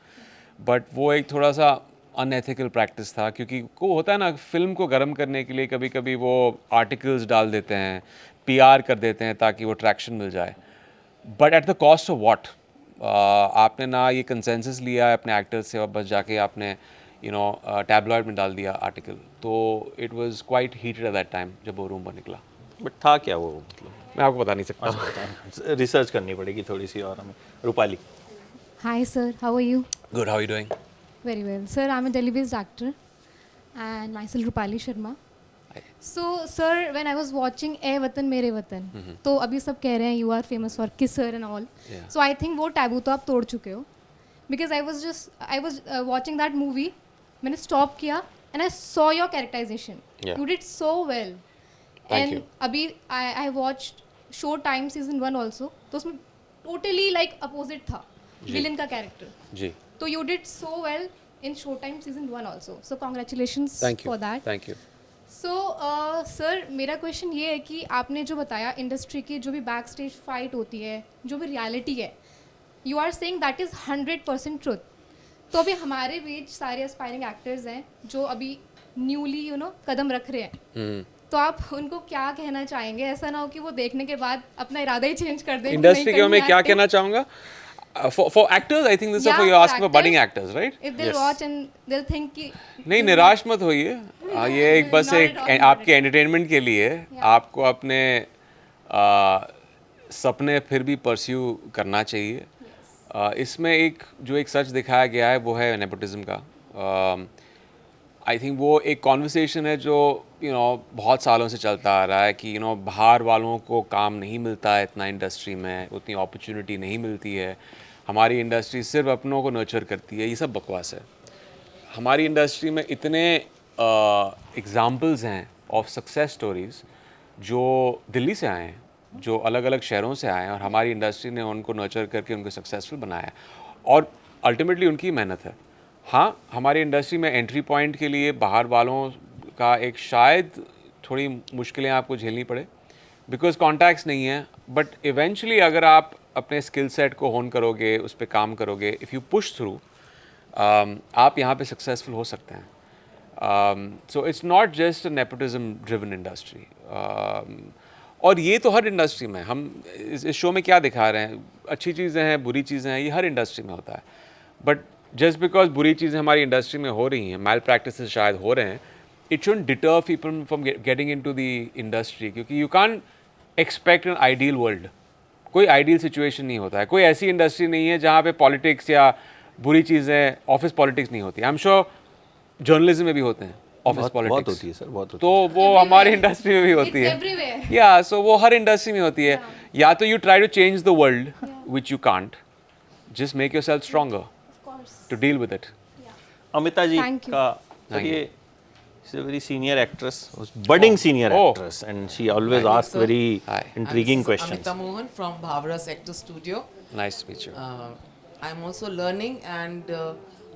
but वो एक थोड़ा सा अनएथिकल प्रैक्टिस था क्योंकि को होता है ना, फिल्म को गर्म करने के लिए कभी कभी वो आर्टिकल्स डाल देते हैं, पीआर कर देते हैं ताकि वो ट्रैक्शन मिल जाए, but at the cost of what. आपने ना ये कंसेंसस लिया है अपने एक्टर्स से और बस जाके आपने टैबलॉइड में डाल दिया आर्टिकल, तो it was quite heated at that time जब वो रूम पर निकला। बट था क्या वो, मतलब मैं आपको बता नहीं सकता। रिसर्च करनी पड़ेगी थोड़ी सी और हमें। Rupali. Hi sir, how are you? Good, how are you doing? Very well. Sir, I'm a Delhi-based actor and myself Rupali Sharma. So sir, when I was watching ए वतन मेरे वतन, तो अभी सब कह रहे हैं you are famous for kisser and all. Yeah. So I think वो taboo तो आप तोड़ चुके हो. Because I was watching that movie, मैंने stop किया and I saw your characterization. Yeah. You did so well. Thank and you. अभी I watched Showtime season 1 also. तो उसमें totally like opposite था villain का character. जी, So you did so well in Showtime season 1 also. So congratulations thank you for that. Thank you. So sir मेरा question ये है कि आपने जो बताया इंडस्ट्री की जो भी बैक स्टेज फाइट होती है, जो भी रियलिटी है, you are saying that is 100% truth. तो अभी हमारे बीच सारे एस्पायरिंग एक्टर्स हैं जो अभी न्यूली कदम रख रहे हैं, तो आप उनको क्या कहना चाहेंगे? ऐसा ना हो कि वो देखने के बाद अपना इरादा ही चेंज कर दें। इंडस्ट्री के मैं क्या कहना चाहूँगा? For actors, I think this is for you're asking for budding actors, right? If they'll watch and they'll think कि नहीं, निराश मत होइए। ये एक बस Not एक at all, आपके एंटरटेनमेंट के लिए आपको अपने सपने फिर भी परस्यू करना चाहिए। इसमें एक सच दिखाया गया है वो है नेपोटिज्म का। आई थिंक वो एक कॉन्वर्सेशन है जो बहुत सालों से चलता आ रहा है कि बाहर वालों को काम नहीं मिलता है इतना इंडस्ट्री में, उतनी अपॉर्चुनिटी नहीं मिलती है, हमारी इंडस्ट्री सिर्फ अपनों को नर्चर करती है। ये सब बकवास है। हमारी इंडस्ट्री में इतने एग्जाम्पल्स हैं ऑफ सक्सेस स्टोरीज़ जो दिल्ली से आए हैं, जो अलग अलग शहरों से आए हैं और हमारी इंडस्ट्री ने उनको नर्चर करके उनको सक्सेसफुल बनाया और अल्टीमेटली उनकी मेहनत है। हाँ, हमारी इंडस्ट्री में एंट्री पॉइंट के लिए बाहर वालों का एक शायद थोड़ी मुश्किलें आपको झेलनी पड़े बिकॉज कॉन्टैक्ट्स नहीं है, बट इवेंचुअली अगर आप अपने स्किल सेट को होन करोगे, उस पर काम करोगे, इफ़ यू पुश थ्रू, आप यहाँ पे सक्सेसफुल हो सकते हैं। So it's not just a nepotism driven industry. और ये तो हर इंडस्ट्री में, हम इस शो में क्या दिखा रहे हैं, अच्छी चीज़ें हैं, बुरी चीज़ें हैं, ये हर इंडस्ट्री में होता है। बट जस्ट बिकॉज बुरी चीज़ें हमारी इंडस्ट्री में हो रही हैं, मैल प्रैक्टिसेस शायद हो रहे हैं, it shouldn't deter people from getting into the industry, क्योंकि you can't expect an ideal world. कोई आइडियल सिचुएशन नहीं होता है, कोई ऐसी इंडस्ट्री नहीं है जहाँ पे पॉलिटिक्स या बुरी चीज़ें, ऑफिस पॉलिटिक्स नहीं होती। आई एम श्योर जर्नलिज्म में भी होते हैं ऑफिस बहुत पॉलिटिक्स, होती है सर, बहुत होती तो वो हमारी इंडस्ट्री में भी होती है। everywhere. या सो वो हर इंडस्ट्री में होती है। या तो you try to change the world which you can't, just make yourself stronger to deal with it. Amita ji Thank you. का सर, ये she's a very senior actress, budding senior Oh. actress, and she always asks sir. very Hi. intriguing This is questions. Amita Mohan from Bhavras Actor Studio. Nice to meet you. I am also learning and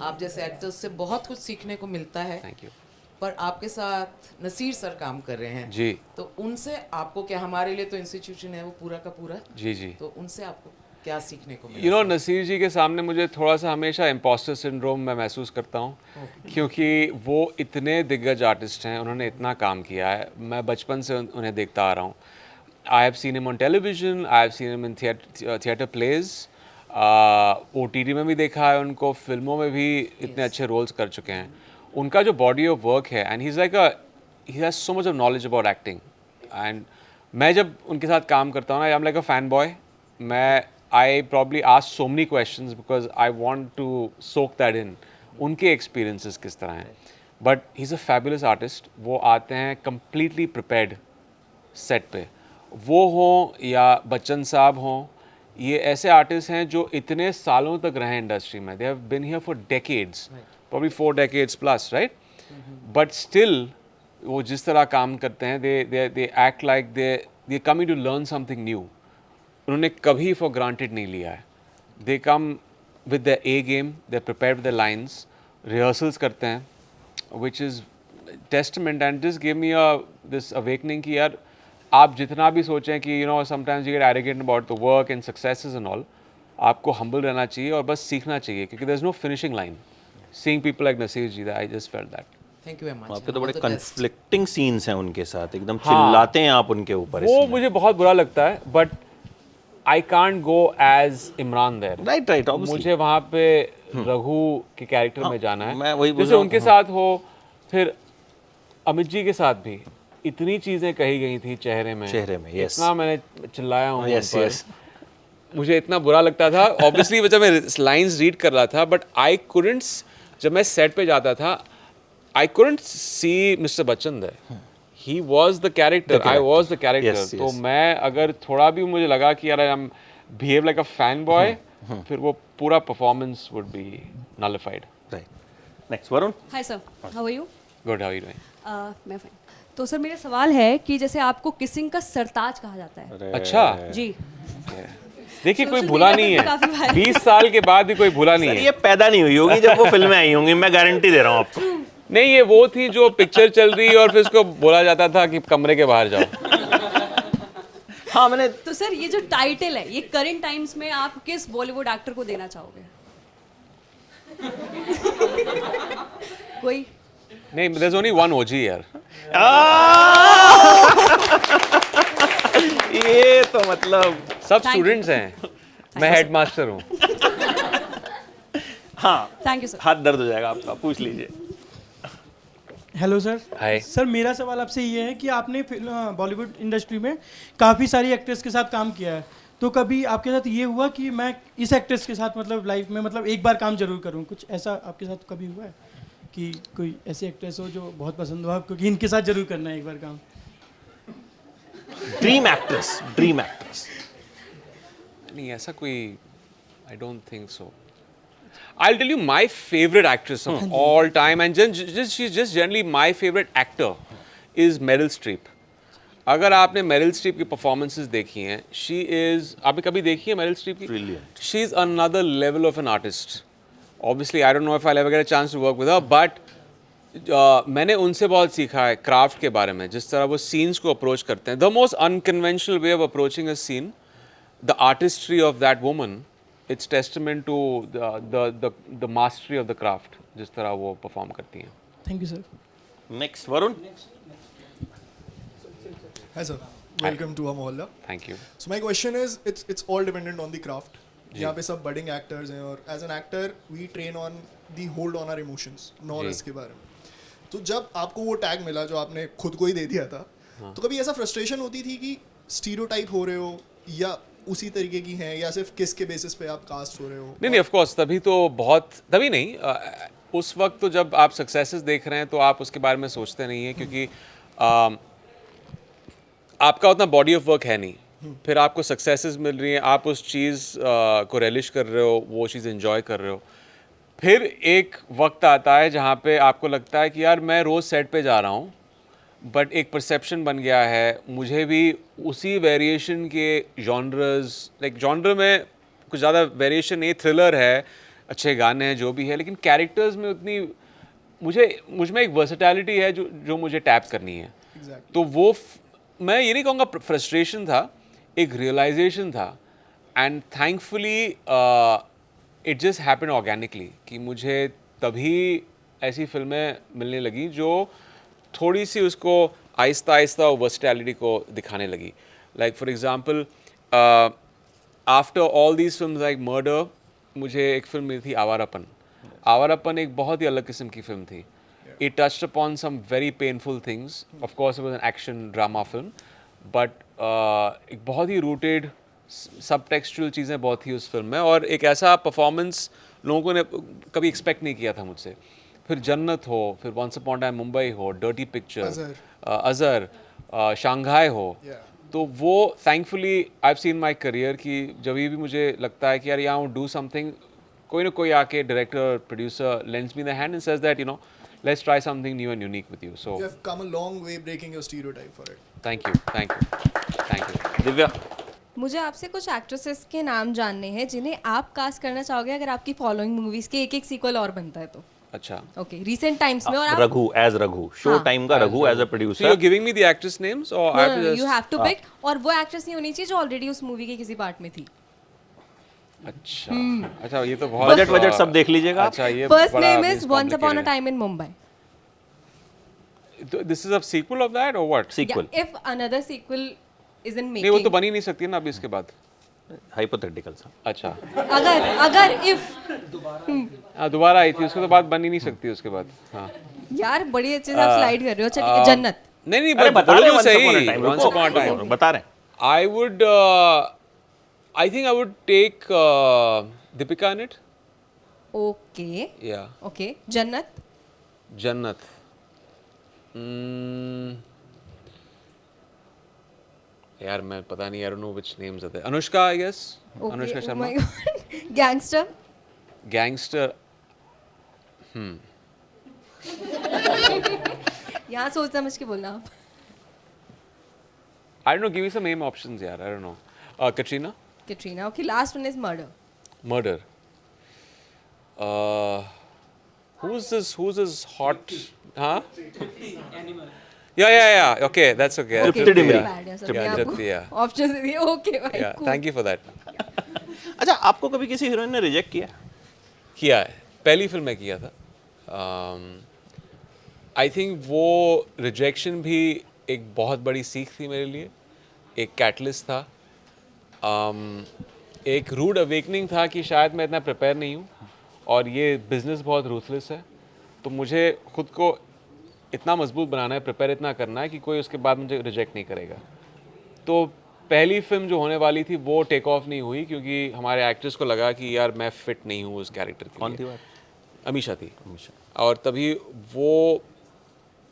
आप जैसे actors से बहुत कुछ सीखने को मिलता है। Thank you. पर आपके साथ नसीर सर काम कर रहे हैं जी तो उनसे आपको क्या, हमारे लिए तो इंस्टीट्यूशन है वो पूरा का पूरा, जी जी। तो उनसे आपको क्या सीखने को मिला? यू नो, नसीर जी के सामने मुझे थोड़ा सा हमेशा इम्पोस्टर सिंड्रोम मैं महसूस करता हूँ क्योंकि वो इतने दिग्गज आर्टिस्ट हैं, उन्होंने इतना काम किया है, मैं बचपन से उन्हें देखता आ रहा हूँ। I have seen him on television, I have seen him in theatre plays, OTT में भी देखा है उनको, फिल्मों में भी इतने अच्छे रोल्स कर चुके हैं. उनका जो बॉडी ऑफ वर्क है, and he is like he has so much of knowledge about acting. And मैं जब उनके साथ काम करता हूँ ना, I am like a fan boy. मैं I probably ask so many questions because I want to soak that in. उनके एक्सपीरियंसेस किस तरह हैं. But he is a fabulous artist. वो आते हैं कम्प्लीटली प्रिपेयर्ड सेट पे. वो हों या बच्चन साहब हों, ये ऐसे आर्टिस्ट हैं जो इतने सालों तक रहे इंडस्ट्री में. They have been here for decades, probably 4 decades plus, right. But still वो जिस तरह काम करते हैं, they act like they coming to learn something new. उन्होंने कभी फॉर ग्रांटेड नहीं लिया है. They come with the A game, they prepare with the lines, rehearsals करते हैं, which is testament. And this give me this awakening कि यार आप जितना भी सोचें कि you no sometimes you get arrogant about the work and successes and all, आपको हम्बल रहना चाहिए और बस सीखना चाहिए, क्योंकि there is no finishing line. Seeing people like Naseer ji, I just felt that. Thank you very much. आपके तो बड़े कन्फ्लिक्टिंग सीन्स हैं उनके साथ, एकदम चिल्लाते हैं आप उनके ऊपर. वो मुझे बहुत बुरा लगता है, but I can't go as Emraan there. Right right. मुझे वहाँ पे रघु के कैरेक्टर में जाना है. मैं वही बोल जैसे रहा हूँ. उनके साथ हो, फिर अमित जी के साथ भी इतनी चीज़ें कही गई थी चेहरे में. यस. इतना मैंने चिल्लाया हूँ. Yes yes. मुझे इतना बुरा लगता था. ऑब्वियसली जब मैं लाइंस रीड कर रहा था, बट आई कुडंट, जब मैं सेट पे जाता था, I couldn't see mister Bachchan there. He was the character, I was the character. तो मैं अगर थोड़ा भी मुझे लगा कि यार I am behave like a fan boy, फिर वो पूरा performance would be nullified. Right. Next Varun. Hi sir, how are you? Good, how are you doing? मैं फाइन. तो सर मेरा सवाल है कि जैसे आपको किसिंग का सरताज कहा जाता है. अच्छा जी. देखिए, कोई Social भूला media नहीं पे काफी है. बार- 20 साल के बाद भी कोई भूला नहीं है. ये पैदा नहीं हुई होगी जब वो फिल्में आई होंगी, मैं गारंटी दे रहा हूँ आपको. नहीं, ये वो थी जो पिक्चर चल रही और फिर उसको बोला जाता था कि कमरे के बाहर जाओ. हाँ मैंने. तो सर ये जो टाइटल है, ये करंट टाइम्स में आप किस बॉलीवुड एक्टर को देना चाहोगे? कोई नहीं, there's only one OG यार. ये तो मतलब सब Thank you. स्टूडेंट्स हैं. मैं हेडमास्टर हूँ. हाँ. Thank you sir. हाथ दर्द हो जाएगा आपका, पूछ लीजिए. Hello sir. हाय. सर मेरा सवाल आपसे ये है कि आपने बॉलीवुड इंडस्ट्री में काफ़ी सारी एक्ट्रेस के साथ काम किया है, तो कभी आपके साथ ये हुआ कि मैं इस एक्ट्रेस के साथ मतलब लाइफ में मतलब एक बार काम जरूर करूँ? कुछ ऐसा आपके साथ कभी हुआ है कि कोई ऐसी एक्ट्रेस हो जो बहुत पसंद हो आपको कि इनके साथ जरूर करना है एक बार काम? Dream actress. Dream actress. नहीं, ऐसा कोई, I don't think so. I'll tell you my favorite actress of all time, and she's just generally my favorite actor is Meryl Streep. अगर आपने मेरिल स्ट्रीप की परफॉर्मेंसेस देखी हैं, शी इज़, आपने कभी देखी है मेरिल स्ट्रीप की? Brilliant. She is another level of an artist. Obviously I don't know if I ever get a chance to work with her, बट मैंने उनसे बहुत सीखा है क्राफ्ट के बारे में, जिस तरह वो सीन्स को अप्रोच करते हैं. The most unconventional way of approaching a scene, the artistry of that woman, it's testament to the mastery of the craft, जिस तरह वो परफॉर्म करती हैं. Thank you sir. Next Varun. Hi sir, welcome to our mohalla. Thank you. So my question is, it's all dependent on the craft. यहाँ पे सब budding actors हैं और as an actor we train on the hold on our emotions, knowledge के बारे में. तो जब आपको वो टैग मिला जो आपने खुद को ही दे दिया था, तो कभी ऐसा फ्रस्ट्रेशन होती थी कि स्टीरियोटाइप हो रहे हो या उसी तरीके की हैं या सिर्फ किस के बेसिस पे आप कास्ट हो रहे हो? नहीं, ऑफ कोर्स तभी तो बहुत, तभी नहीं, उस वक्त तो जब आप सक्सेसेस देख रहे हैं तो आप उसके बारे में सोचते नहीं हैं, क्योंकि आपका उतना बॉडी ऑफ वर्क है नहीं. फिर आपको सक्सेसेस मिल रही हैं, आप उस चीज़ को रेलिश कर रहे हो, वो चीज़ एंजॉय कर रहे हो. फिर एक वक्त आता है जहाँ पे आपको लगता है कि यार मैं रोज़ सेट पे जा रहा हूँ, बट एक परसेप्शन बन गया है, मुझे भी उसी वेरिएशन के जॉनर्स, लाइक जॉनर में कुछ ज़्यादा वेरिएशन नहीं, थ्रिलर है, अच्छे गाने हैं, जो भी है, लेकिन कैरेक्टर्स में उतनी मुझ में एक वर्सेटैलिटी है जो मुझे टैप करनी है. तो वो मैं ये नहीं कहूँगा फ्रस्ट्रेशन था, एक रियलाइजेशन था. And thankfully it just happened organically कि मुझे तभी ऐसी फिल्में मिलने लगी जो थोड़ी सी उसको आहिस्ता आहिस्ता वर्सेटैलिटी को दिखाने लगी. Like for example after all these films like murder, मुझे एक फिल्म मिली थी आवारापन. आवारापन एक बहुत ही अलग किस्म की फिल्म थी. It touched upon some very painful things. Of course, it was an action drama film, but एक बहुत ही rooted subtextual चीज़ें बहुत थी उस फिल्म में, और एक ऐसा परफॉर्मेंस लोगों ने कभी एक्सपेक्ट नहीं किया था मुझसे. फिर जन्नत हो, फिर वंस अपॉन टाइम मुंबई हो, डर्टी पिक्चर, अजहर, शंघाई हो. तो वो thankfully I have seen my career कि जब भी मुझे लगता है कि यार यहाँ डू समथिंग, कोई ना कोई आके director producer lends me the hand and says that you know let's try something new and unique with you. So you have come a long way breaking your stereotype for it. Thank you. Divya, मुझे आपसे कुछ actresses के नाम जानने हैं जिन्हें आप cast करना चाहोगे अगर आपकी फॉलोइंग मूवीज के एक सीक्वल और बनता है तो. अच्छा. ओके, रिसेंट टाइम्स में. और आप Raghu as Raghu, show time का Raghu as a So producer. you're giving me the actress names or I have to just... you have to pick, और वो एक्ट्रेस नहीं होनी चाहिए जो ऑलरेडी उस मूवी के किसी पार्ट में थी. अच्छा, ये तो बहुत बजट सब देख लीजिएगा. अच्छा, ये फर्स्ट बड़ा name means is once upon a complicated time in Mumbai. है. This is a sequel of that or what? Sequel, if another sequel is in नहीं, वो तो मेकिंग. बन ही नहीं सकती ना अभी इसके बाद. हाइपोथेटिकल सा. अच्छा. अगर इफ हाँ, दोबारा आई थी, उसके तो बाद बन ही नहीं सकती उसके बाद. हाँ. यार बड़ी अच्छे से आप स्लाइड कर रहे हो. चलिए, जन्नत. नहीं, अरे बता रहे हैं बोलो तो once सही. upon a time. Once upon a time. रुको, बता रहे हैं. I think I would take Deepika in it. Okay Yeah. Okay. जन्नत. जन्नत. यार मैं पता नहीं, I don't know which names are there. Anushka, I guess. Anushka Sharma. Gangster. Gangster. यहाँ सोच समझ के बोलना आप. I don't know. Give me some name options, यार. I don't know. Katrina. Katrina. Okay, last one is murder. Murder. Who's this hot? Huh? Yeah. Okay, that's okay. Tripti Dimri. Yeah, Tripti, yeah. Option दिए. Okay भाई. Yeah, thank you for that. अच्छा, आपको कभी किसी heroine ने reject किया? किया है, पहली फिल्म में किया था. आई थिंक वो रिजेक्शन भी एक बहुत बड़ी सीख थी मेरे लिए, एक कैटलिस्ट था, एक रूड अवेकनिंग था कि शायद मैं इतना प्रिपेयर नहीं हूँ और ये बिज़नेस बहुत रूथलेस है, तो मुझे खुद को इतना मजबूत बनाना है, प्रिपेयर इतना करना है कि कोई उसके बाद मुझे रिजेक्ट नहीं करेगा. तो पहली फिल्म जो होने वाली थी वो टेक ऑफ नहीं हुई क्योंकि हमारे एक्ट्रेस को लगा कि यार मैं फिट नहीं हूँ उस कैरेक्टर के लिए. कौन थी वो? अमीशा थी. और तभी वो,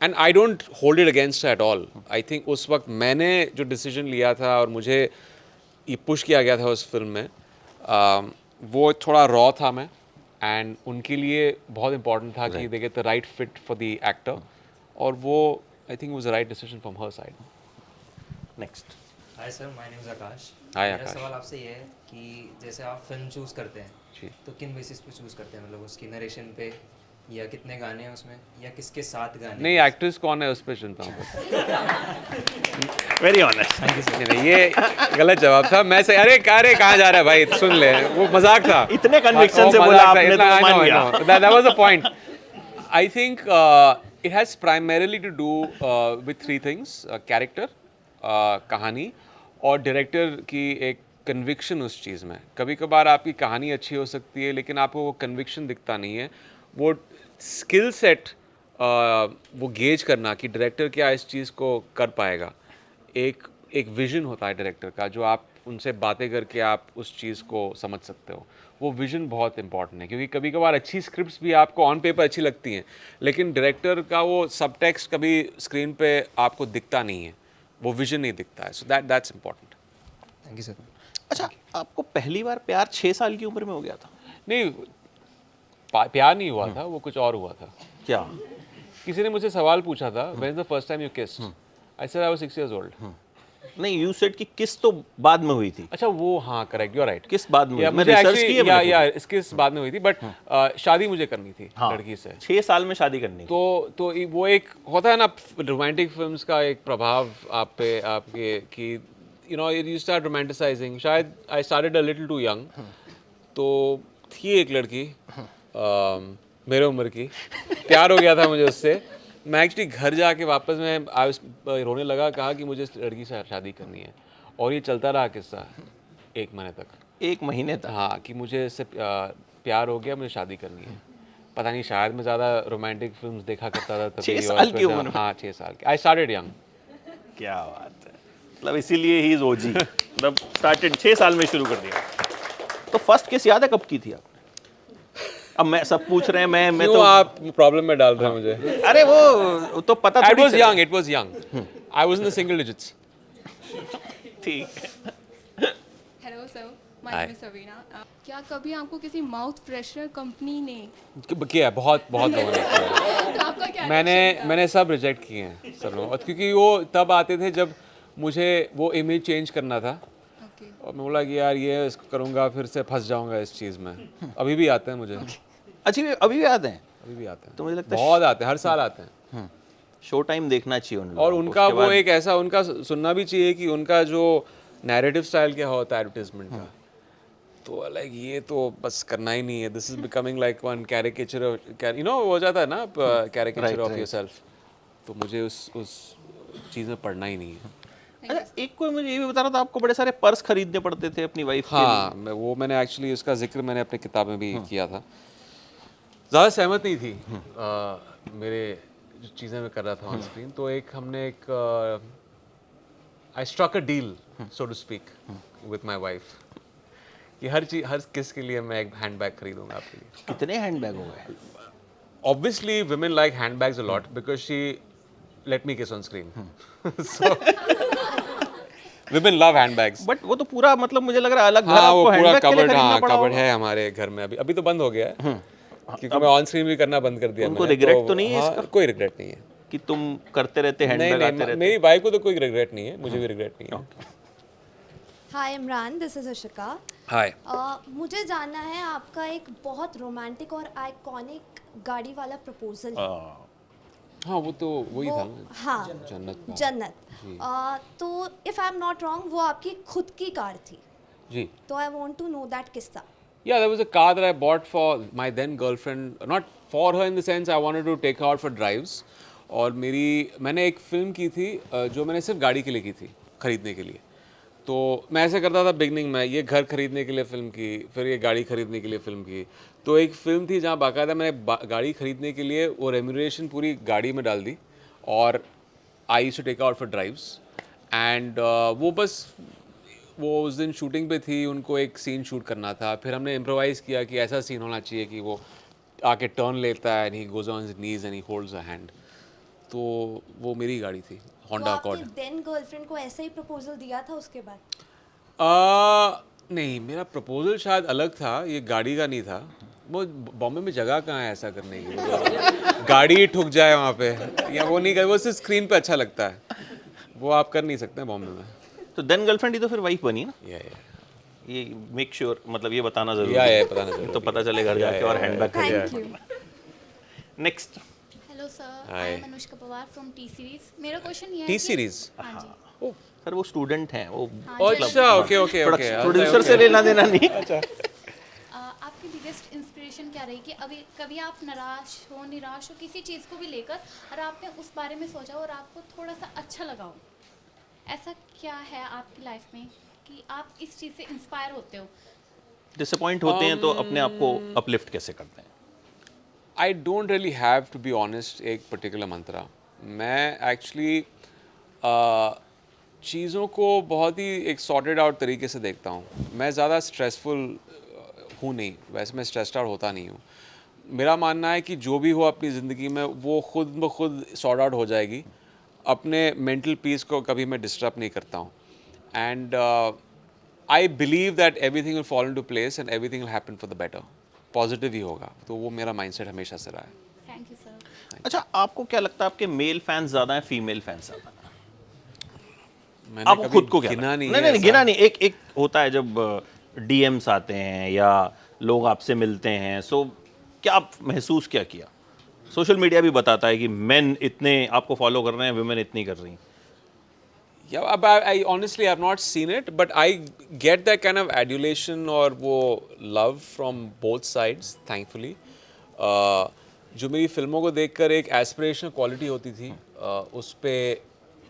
and I don't hold it against at all. I think उस वक्त मैंने जो डिसीजन लिया था और मुझे ये पुश किया गया था उस फिल्म में, वो थोड़ा रॉ था मैं, एंड उनके लिए बहुत इंपॉर्टेंट था कि they get the right fit for the actor, और वो I think was the right decision from her side. Next. Hi sir, my name is Aakash. Hi मेरा आकाश. सवाल आपसे ये है कि जैसे आप फिल्म चूज़ करते हैं जी. तो किन बेसिस पे चूज़ करते हैं, मतलब उसकी नरेशन पे, या कितने गाने हैं उसमें, या किसके साथ गाने? नहीं, एक्ट्रेस कौन है उस पर चुनता हूँ. Very honest. नहीं, ये गलत जवाब था. मैं से अरे कहाँ जा रहा है भाई, सुन ले, वो मजाक था. इतने कन्विक्शन से बोला आपने तो मान गया. That was the point. I think it has primarily to do with three things: character, कहानी, और डायरेक्टर की एक कन्विक्शन उस चीज़ में. कभी कभार आपकी कहानी अच्छी हो सकती है लेकिन आपको वो कन्विक्शन दिखता नहीं है. वो स्किल सेट, वो गेज करना कि डायरेक्टर क्या इस चीज़ को कर पाएगा, एक विजन होता है डायरेक्टर का जो आप उनसे बातें करके आप उस चीज़ को समझ सकते हो. वो विजन बहुत इंपॉर्टेंट है क्योंकि कभी कभार अच्छी स्क्रिप्ट्स भी आपको ऑन पेपर अच्छी लगती हैं लेकिन डायरेक्टर का वो सब टेक्स्ट कभी स्क्रीन पे आपको दिखता नहीं है, वो विजन नहीं दिखता है. So that's important. Thank you sir. अच्छा, आपको पहली बार प्यार 6 साल की उम्र में हो गया था? नहीं, प्यार नहीं हुआ था, वो कुछ और हुआ था. क्या? किसी ने मुझसे सवाल पूछा था, when is the first time you kissed? I said I was 6 years old. नहीं, यू सेड कि किस तो बाद में हुई थी. अच्छा, वो हाँ, करेक्ट, यू आर राइट. किस बाद में हुई? मैं रिसर्च की है. या इसके बाद में हुई थी, बट शादी मुझे करनी थी लड़की से. 6 साल में शादी करनी. तो वो एक होता है ना रोमांटिक फिल्म्स का एक प्रभाव आप पे, आपके कि you know you start romanticising. शायद I started a little too young. तो थी एक लड़की मेरे उम्र की, प्यार हो गया था मुझे उससे. मैं एक्चुअली घर जाके वापस मैं रोने लगा, कहा कि मुझे इस लड़की से शादी करनी है, और ये चलता रहा किस्सा. 1 महीने तक। 1 महीने तक? हाँ, कि मुझे इससे प्यार हो गया, मुझे शादी करनी है। पता नहीं, शायद मैं ज़्यादा रोमांटिक फिल्म्स देखा करता था तभी। 6 साल की उम्र में? हाँ, 6 साल की। I started young. क्या बात है, मतलब इसीलिए ही इज ओजी। मतलब स्टार्टेड 6 साल में शुरू कर दिया। तो फर्स्ट किस याद है कब की थी आपने? अब मैं सब पूछ रहे हैं, मैं तो आप प्रॉब्लम में डाल रहे हैं मुझे। अरे वो तो पता It थोड़ी was चला। young, it was young. I was in the single digits. ठीक है। Hello sir, Hi. My name is Savina. क्या कभी आपको किसी माउथ फ्रेशनर कंपनी ने किया है, बहुत लोगों ने किया है। तो आपका क्या मैंने सब रिजेक्ट किए हैं सब लोग, क्योंकि वो तब आते थे जब मुझे वो इमेज चेंज करना था। और मैं बोला कि यार ये इसको करूँगा फिर से फंस जाऊँगा इस चीज़ में। अभी भी आते हैं मुझे। अच्छा, अभी भी आते हैं? अभी भी आते हैं, तो मुझे लगता है बहुत आते हैं, हर साल आते हैं। शो टाइम देखना चाहिए उन और लोगों को। उनका उसके वो बाद- एक ऐसा उनका सुनना भी चाहिए कि उनका जो नैरेटिव स्टाइल क्या होता है एडवर्टाइजमेंट का, तो लाइक ये तो बस करना ही नहीं है। This is becoming like one caricature, you know, हो जाता है ना कैरिकेचर ऑफ योरसेल्फ। तो मुझे उस चीज़ में पढ़ना ही नहीं है। अच्छा, एक कोई मुझे ये भी बता रहा था आपको बड़े सारे पर्स खरीदने पड़ते थे अपनी वाइफ के लिए। हाँ, मैंने एक्चुअली उसका जिक्र मैंने अपनी किताब में भी किया था। ज़्यादा सहमत नहीं थी मेरे जो चीज़ें मैं कर रहा था ऑन स्क्रीन। तो हमने I struck a deal so to speak with my wife कि हर किस के लिए मैं एक हैंडबैग खरीदूंगा आपके लिए। कितने हैंडबैग हो गए? Obviously women like handbags a lot because she let me kiss on screen. So women love handbags. But वो तो पूरा मतलब मुझे लग रहा है अलग घर हाँ, वो आपको पूरा हैंडबैग के लिए कवर्ड, खरीदना हाँ पड़ा कवर्ड होगा। है हमारे घर में। अभी तो बंद हो गया है क्योंकि मैं ऑन स्क्रीन भी करना बंद कर दिया। उनको मैंने, regret तो नहीं है हाँ, इसका? कोई रिग्रेट नहीं है कि तुम करते रहते नहीं हैंडबैग आते नहीं, रहते। मेरी वाइफ को तो कोई रिग्रेट नहीं है, मुझे भी रिग्रेट नहीं है। हाय इमरान, दिस इज अशिका। हाय। मुझे जानना है आपका एक बहुत रोमांटिक और आइकॉनिक गाड़ी वाला प्रपोजल है। हाँ, वो तो वही वो- था ना, हाँ, जन्नत। जन्नत। तो if I am not wrong, वो आपकी खुद की कार थी। जी। तो I want to know that किस्सा। Yeah, there was a car that I bought for my then girlfriend, not for her in the sense I wanted to take her out for drives. और मैंने एक film की थी जो मैंने सिर्फ गाड़ी के लिए की थी, खरीदने के लिए। तो मैं ऐसे करता था बिगनिंग में, ये घर खरीदने के लिए फ़िल्म की, फिर ये गाड़ी खरीदने के लिए फ़िल्म की। तो एक फ़िल्म थी जहाँ बाकायदा मैंने गाड़ी खरीदने के लिए वो रेम्यूनरेशन पूरी गाड़ी में डाल दी और I used to take out for drives. And वो उस दिन शूटिंग पे थी, उनको एक सीन शूट करना था। फिर हमने इम्प्रोवाइज़ किया कि ऐसा सीन होना चाहिए कि वो आके टर्न लेता है and he goes on his knees and he holds a hand. तो वो मेरी गाड़ी थी, तो होंडा आपने अकॉर्ड। देन गर्लफ्रेंड को ऐसा ही प्रपोजल दिया था उसके बाद? नहीं, मेरा प्रपोजल शायद अलग था, ये गाड़ी का नहीं था। वो बॉम्बे में जगह कहाँ है ऐसा करने की? गाड़ी ठुक जाए वहाँ पे या वो नहीं कर, वो सिर्फ स्क्रीन पे अच्छा लगता है, वो आप कर नहीं सकते बॉम्बे में। तो देन गर्लफ्रेंड ही तो फिर वाइफ बनी ना? या ये मेक श्योर, मतलब ये बताना जरूरी या है। बताना जरूरी तो पता चले घर जाके और handbag thank you. Next. Hello sir, Hi. I am Anushka Pawar from T series. मेरा क्वेश्चन ये है टी कि- सीरीज। हाँ जी। सर वो स्टूडेंट हैं, वो अच्छा, ओके ओके ओके। प्रोड्यूसर से लेना देना नहीं। आपकी बिगेस्ट इंस्पिरेशन क्या रही कि अभी कभी आप निराश हो किसी चीज़ को भी लेकर और आपने उस बारे में सोचा और आपको थोड़ा सा अच्छा लगा हो, ऐसा क्या है आपकी लाइफ में कि आप इस चीज़ से इंस्पायर होते हो? डिसअपॉइंट होते हैं तो अपने आप को अपलिफ्ट कैसे करते हैं? I don't really have to be honest एक पर्टिकुलर मंत्रा। मैं एक्चुअली चीज़ों को बहुत ही एक सॉर्टेड आउट तरीके से देखता हूँ। मैं ज़्यादा स्ट्रेसफुल हूँ नहीं, वैसे मैं स्ट्रेस्ड आउट होता नहीं हूँ। मेरा मानना है कि जो भी हो अपनी ज़िंदगी में वो खुद ब खुद सॉर्ट आउट हो जाएगी। अपने मेंटल पीस को कभी मैं डिस्टर्ब नहीं करता हूँ। And I believe that everything will fall into place and everything will happen for the better. Positive ही होगा, तो वो मेरा माइंडसेट हमेशा से रहा है। Thank you sir. अच्छा, आपको क्या लगता है आपके मेल फैंस ज़्यादा हैं, फीमेल फैंस ज़्यादा हैं? मैंने आपको कभी खुद को क्या गिना लगता है? नहीं नहीं है नहीं ऐसा। गिना नहीं, एक होता है जब डीएम्स आते हैं या लोग आपसे मिलते हैं, सो क्या आप महसूस क्या किया? सोशल मीडिया भी बताता है कि मेन इतने आपको फॉलो कर रहे हैं, वुमेन इतनी कर रही हैं। Yeah, I honestly have not seen it, but I get that kind of adulation और वो love from both sides, thankfully. जो मेरी फिल्मों को देखकर एक एस्पिरेशनल क्वालिटी होती थी, उस पे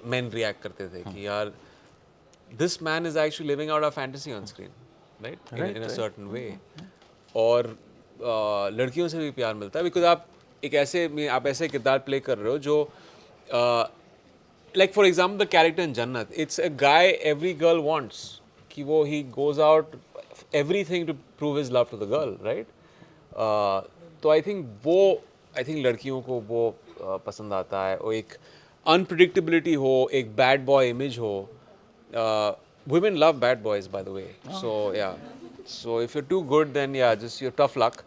मेन रिएक्ट करते थे कि यार this man is actually living out our fantasy on screen, right? In a certain way. और लड़कियों से भी प्यार मिलता है because आप ऐसे किरदार प्ले कर रहे हो जो like for example the character in Jannat, it's a guy every girl wants, कि वो he goes out everything to prove his love to the girl, right? तो I think लड़कियों को वो पसंद आता है, और एक unpredictability हो, एक bad boy image हो. Women love bad boys, by the way. So yeah, so if you're too good, then yeah, just you're tough luck.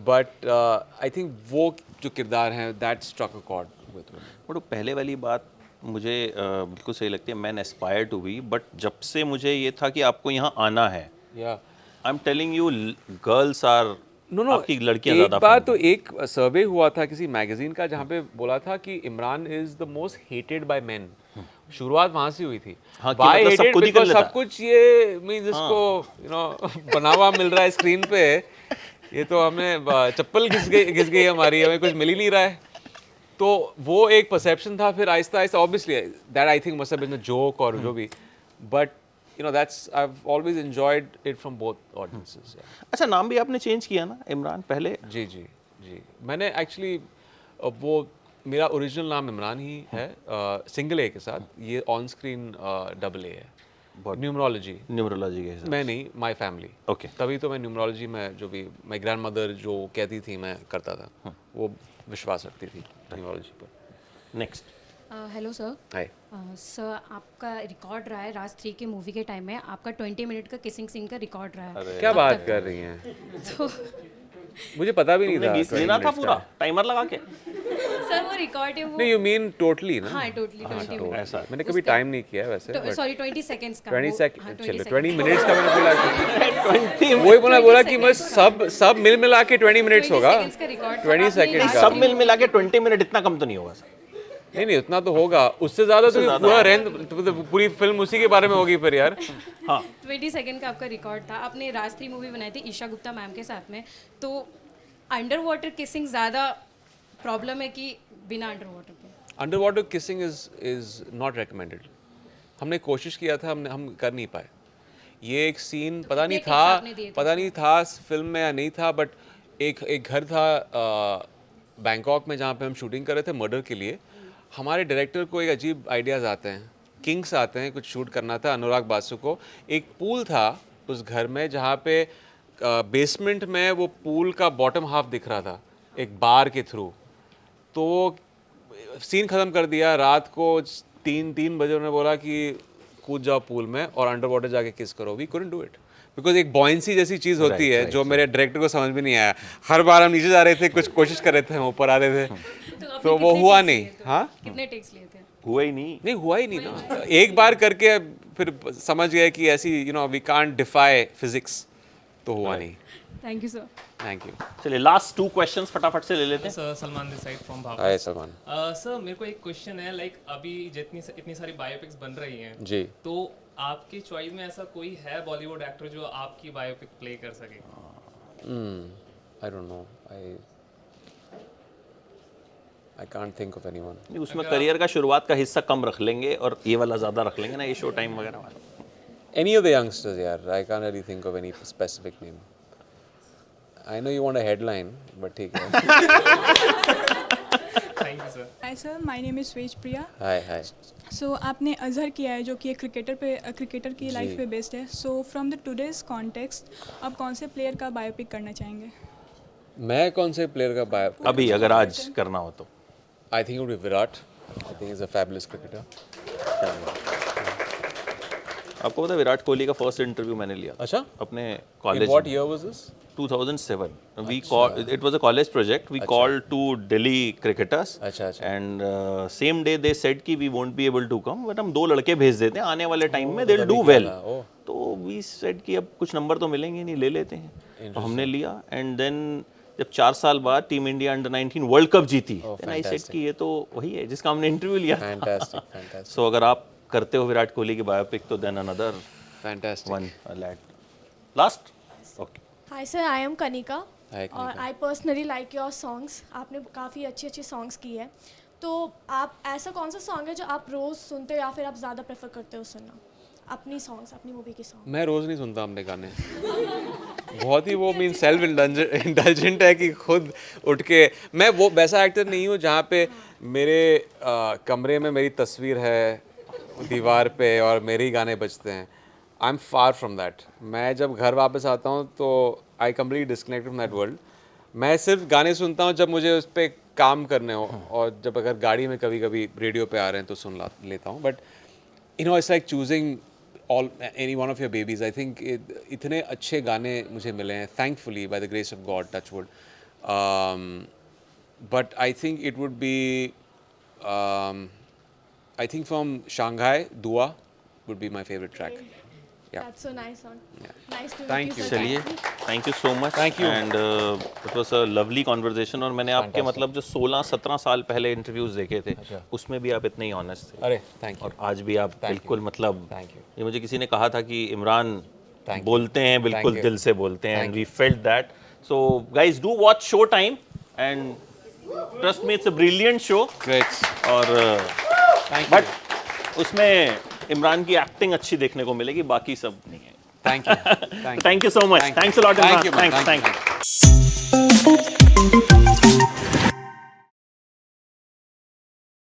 But I think वो जो किरदार हैं, that struck a chord with women. But पहले वाली बात मुझे बिल्कुल सही लगती है. Man aspire to be, but जब से मुझे ये था कि आपको यहाँ आना है, I am telling you girls are आपकी लड़कियाँ ज़्यादा. एक बार तो एक सर्वे हुआ था किसी मैगजीन का जहाँ पे बोला था कि Imran is the most hated by men. शुरुआत वहाँ से हुई थी. हाँ, Why मतलब hated? Because सब कुछ ये मीन्स इसको बना हुआ मिल रहा है स्क्रीन पे, ये तो हमें चप्पल घिस गई हमारी, हमें कुछ मिल ही नहीं रहा है. तो वो एक परसेप्शन था. फिर आहिस्ता आहिस्ता obviously that I think must have been a joke और जो भी, but you know that's I've always enjoyed it from both audiences. अच्छा, नाम भी आपने चेंज किया ना इमरान पहले? जी. मैंने एक्चुअली वो मेरा ओरिजिनल नाम इमरान ही है सिंगल ए के साथ. ये ऑन स्क्रीन डबल ए है. न्यूमरोलॉजी के हिसाब मैं नहीं, माय फैमिली. ओके. तभी तो मैं न्यूमरोलॉजी में जो भी माय ग्रैंडमदर जो कहती थी मैं करता था, वो विश्वास रखती थी न्यूमरोलॉजी पर. Next. Hello sir. Hi sir, आपका रिकॉर्ड रहा है राज 3 के मूवी के टाइम में, आपका 20 मिनट का किसिंग सीन का रिकॉर्ड रहा है. क्या बात कर रही हैं? तो मुझे पता भी नहीं था. लेना था पूरा टाइमर लगा के. सर वो रिकॉर्ड है वो. नहीं, यू मीन टोटली ना? हाँ, टोटली 20 मिनट. ऐसा मैंने कभी टाइम नहीं किया है वैसे. सॉरी 20 सेकंड्स का. 20 सेकंड, चलो 20 मिनट्स का मैंने बोला. वही बोला कि मैं सब मिला के 20 मिनट्स होगा. 20 सेकंड का सब मिला के 20 मिनट इतना कम तो नहीं होगा सर. नहीं उतना तो होगा, उससे ज्यादा तो पूरा पूरी फिल्म उसी के बारे में होगी फिर यार. हाँ, 20 सेकंड का आपका रिकॉर्ड था. आपने राज 3 मूवी बनाई थी ईशा गुप्ता मैम के साथ में, तो अंडर वाटर किसिंग ज़्यादा प्रॉब्लम है कि बिना अंडर वाटर के? Under water kissing is not recommended. हमने कोशिश किया था, हम कर नहीं पाए. ये एक सीन पता नहीं था फिल्म में या नहीं था, बट एक घर था बैंकॉक में जहाँ पे हम शूटिंग कर रहे थे मर्डर के लिए. हमारे डायरेक्टर को एक अजीब आइडियाज़ आते हैं, किंग्स आते हैं, कुछ शूट करना था. अनुराग बासु को एक पूल था उस घर में जहाँ पे बेसमेंट में वो पूल का बॉटम हाफ दिख रहा था एक बार के थ्रू. तो सीन ख़त्म कर दिया. रात को 3 बजे उन्होंने बोला कि कूद जाओ पूल में और अंडर वाटर जाके किस करो. We couldn't do it because एक बॉयंसी जैसी चीज़ होती है जो मेरे डायरेक्टर को समझ में नहीं आया. हर बार हम नीचे जा रहे थे, कुछ कोशिश कर रहे थे, हम ऊपर आ रहे थे, तो वो हुआ नहीं. हाँ, कितने टेक्स लिए थे? हुआ ही नहीं ना. एक बार करके फिर समझ गए कि ऐसी वी कांट डिफाई फिजिक्स, तो हुआ नहीं. Thank you sir. Thank you. चलिए लास्ट 2 क्वेश्चंस फटाफट से ले लेते हैं. Sir, Salman this side from Bhavna. Hi Salman. Sir, मेरे को एक क्वेश्चन है, लाइक अभी इतनी सारी बायोपिक्स बन रही हैं जी, तो आपकी चॉइस में ऐसा कोई है बॉलीवुड एक्टर जो आपकी बायोपिक प्ले कर सके? आई don't no. I can't think of anyone. उसमें करियर का शुरुआत का हिस्सा कम रख लेंगे और ये वाला ज़्यादा रख लेंगे ना, ये शो टाइम वगैरह वाला. Any of the youngsters, यार. I can't really think of any specific name. I know you want a headline, but ठीक है. Thank you sir. Hi sir, my name is Swej Priya. Hi. So आपने अजहर किया है जो कि एक cricketer की लाइफ पे बेस्ड है. So from the today's context, आप कौन से प्लेयर का बायोपिक करना चाहेंगे? मैं कौन से प्लेयर का बायोपिक अभी अगर आज करना हो तो? I think it would be Virat. I think he's a fabulous cricketer. आपको पता है विराट कोहली का फर्स्ट इंटरव्यू मैंने लिया. अच्छा. अपने college. What year was this? 2007. It was a college project. We called 2 Delhi cricketers. अच्छा. And same day they said कि we won't be able to come, but हम 2 लड़के भेज देते हैं आने वाले टाइम में, they'll do well. तो we said कि अब कुछ नंबर तो मिलेंगे नहीं, ले लेते हैं. तो हमने लिया. And then जब 4 साल बाद team India under 19 world cup जीती, then I said कि ये तो वही है जिसका हमने इंटरव्यू लिया. Fantastic. So अगर आप करते हो विराट कोहली की बायोपिक तो then another fantastic one lad. Last. Okay. Hi sir, I am Kanika. Hi, Kanika. और I personally like your songs. आपने काफ़ी अच्छे songs किए हैं. तो आप ऐसा कौन सा सॉन्ग है जो आप रोज़ सुनते हो या फिर आप ज़्यादा प्रेफर करते हो सुनना अपनी सॉन्ग्स, अपनी मूवी के सॉन्ग? मैं रोज़ नहीं सुनता अपने गाने। बहुत ही वो मीन सेल्फ इंडल्जेंट है कि खुद उठ के, मैं वो वैसा एक्टर नहीं हूँ जहाँ पे मेरे कमरे में मेरी तस्वीर है दीवार पे और मेरे ही गाने बजते हैं। I am far from that. मैं जब घर वापस आता हूँ तो I completely disconnect from that world. मैं सिर्फ गाने सुनता हूँ जब मुझे उस पर काम करने हो, और जब अगर गाड़ी में कभी कभी रेडियो पे आ रहे हैं तो सुन लेता हूँ। But you know it's like choosing all any one of your babies. I think इतने अच्छे गाने मुझे मिले हैं thankfully by the grace of God, touch wood. But I think it would be I think from Shanghai, Dua would be my favorite track. Yeah. That's so nice song. Nice to Thank meet you. you. चलिए, thank you so much. Thank you. And it was a lovely conversation. और मैंने आपके मतलब जो 16-17 साल पहले interviews देखे थे, उसमें भी आप इतने ही ऑनेस्ट थे। अरे थैंक यू। और आज भी आप बिल्कुल मतलब, थैंक यू। ये मुझे किसी ने कहा था कि इमरान बोलते हैं बिल्कुल दिल से बोलते हैं, and we felt that. So guys do watch show time and trust me, it's a brilliant show. Great. और बट उसमें इमरान की एक्टिंग अच्छी देखने को मिलेगी, बाकी सब नहीं है। Thank you. Thank you so much. Thanks a lot. Thank you. Thank you.